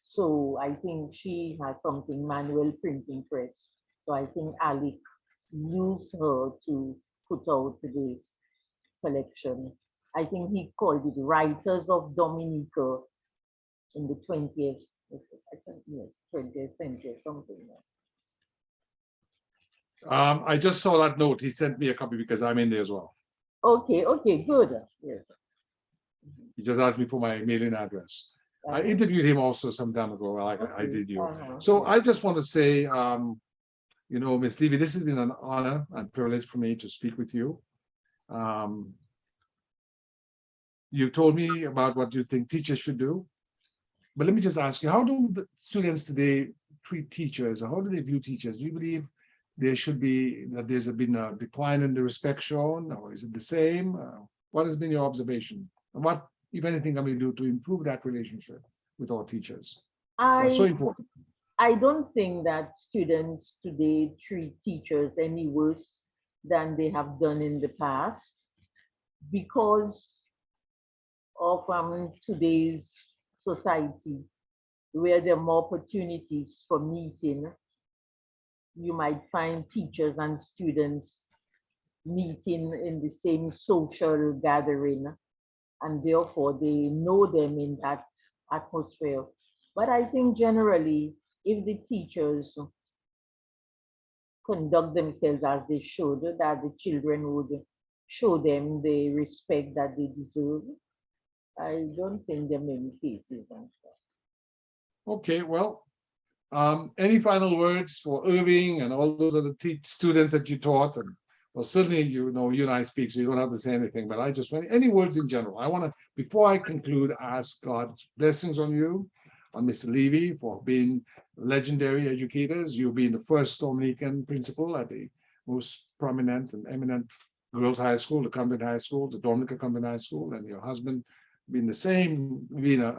So I think she has something manual printing press. So I think Alec used her to put out this collection. I think he called it Writers of Dominica in the 20th, I think, yes, 20th century, something like I just saw that note. He sent me a copy because I'm in there as well. that. Okay, good. Yes. He just asked me for my mailing address. I Uh-huh. interviewed him also some time ago. I Okay. did you. Uh-huh. So I just want to say, Miss Levy, this has been an honor and privilege for me to speak with you. Um, you told me about what you think teachers should do. But let me just ask you, how do the students today treat teachers? Or how do they view teachers? Do you believe there should be, that there's been a decline in the respect shown, or is it the same? What has been your observation? And what, if anything, can we do to improve that relationship with our teachers? That's so I important. I don't think that students today treat teachers any worse than they have done in the past because of today's society where there are more opportunities for meeting. You might find teachers and students meeting in the same social gathering, and therefore they know them in that atmosphere. But I think generally, if the teachers conduct themselves as they should, that the children would show them the respect that they deserve. I don't think there are many cases and stuff. Okay, well, any final words for Irving and all those other students that you taught? And well, certainly, you and I speak, so you don't have to say anything, but I just want any words in general. I want to, before I conclude, ask God's blessings on you, on Mr. Levy, for being legendary educators, you being the first Dominican principal at the most prominent and eminent girls' high school, the Convent High School, the Dominica Convent High School, and your husband being the same, being a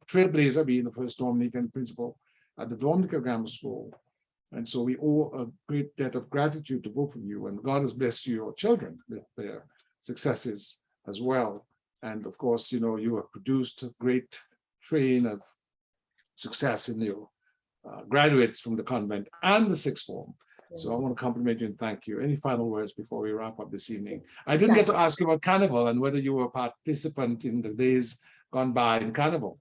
trailblazer, being the first Dominican principal at the Dominica Grammar School. And so we owe a great debt of gratitude to both of you. And God has blessed your children with their successes as well. And of course, you have produced a great train of success in your graduates from the convent and the sixth form. So I want to compliment you and thank you. Any final words before we wrap up this evening? I didn't get to ask you about Carnival and whether you were a participant in the days gone by in Carnival.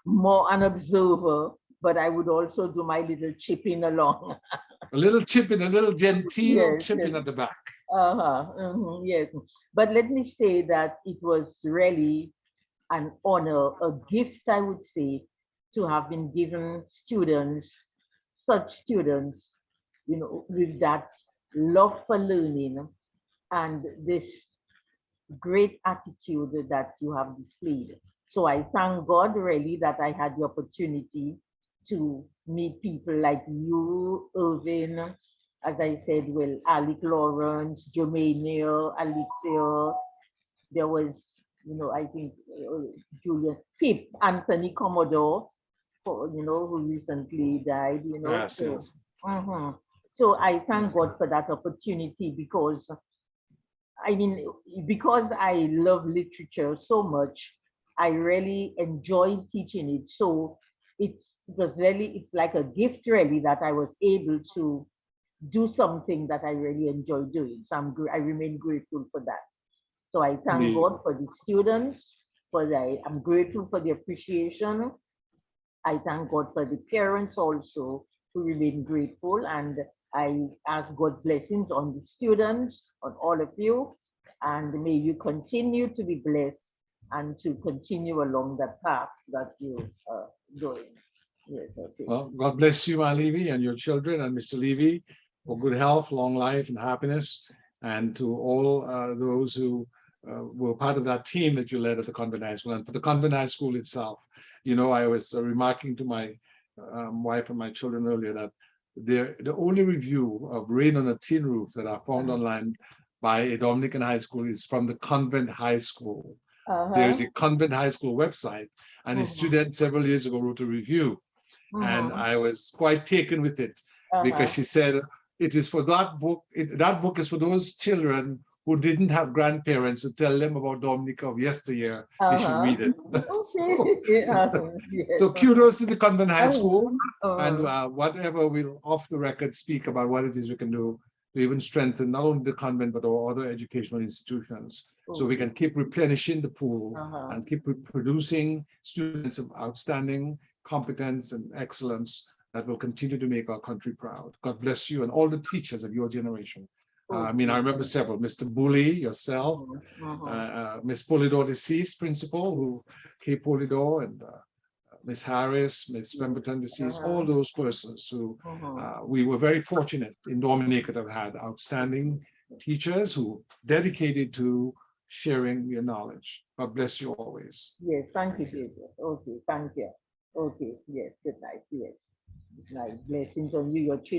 More an observer, but I would also do my little chipping along. A little chipping, a little genteel Yes, chipping yes. at the back. Yes. But let me say that it was really an honor, a gift, I would say, to have been given students, such students, with that love for learning and this great attitude that you have displayed. So I thank God really that I had the opportunity to meet people like you, Irvin, as I said, well, Alec Lawrence, Germania, Alexia, there was, I think Julian Pip, Anthony Commodore, who recently died, Yes, so yes. mhm. So I thank Yes. God for that opportunity because I mean, because I love literature so much, I really enjoy teaching it. So it was really, it's like a gift really that I was able to do something that I really enjoy doing. So I remain grateful for that. So I thank Indeed. God for the students, I'm grateful for the appreciation. I thank God for the parents also who remain grateful, and I ask God blessings on the students, on all of you, and may you continue to be blessed and to continue along the path that you are going. Yes, okay. Well, God bless you, Ma Levy, and your children, and Mr. Levy, for good health, long life, and happiness. And to all those who were part of that team that you led at the Convent High School, and for the Convent High School itself. You know, I was remarking to my wife and my children earlier that the only review of Rain on a Tin Roof that I found online by a Dominican high school is from the Convent High School. There's a Convent High School website, and a student several years ago wrote a review, and I was quite taken with it because she said it is for that book. That book is for those children who didn't have grandparents to tell them about Dominica of yesteryear. They should read it. Okay. Yes. So kudos to the Convent High School, and Uh-huh. whatever we'll off the record speak about what it is we can do to even strengthen not only the convent but our other educational institutions, so we Okay. can keep replenishing the pool Uh-huh. and keep producing students of outstanding competence and excellence that will continue to make our country proud. God bless you and all the teachers of your generation. I mean, I Okay. remember several, Mr. Bully, yourself, Uh-huh. Miss Polidor, deceased principal, who Kay Polidor, and Miss Harris, Miss Pemberton, deceased, all Uh-huh. those persons who Uh-huh. we were very fortunate in Dominica to have had outstanding teachers who dedicated to sharing their knowledge. God bless you always. Yes, thank you, Jesus. Okay, thank you. Okay, yes, good night. Yes, good night. Blessings on you, your children.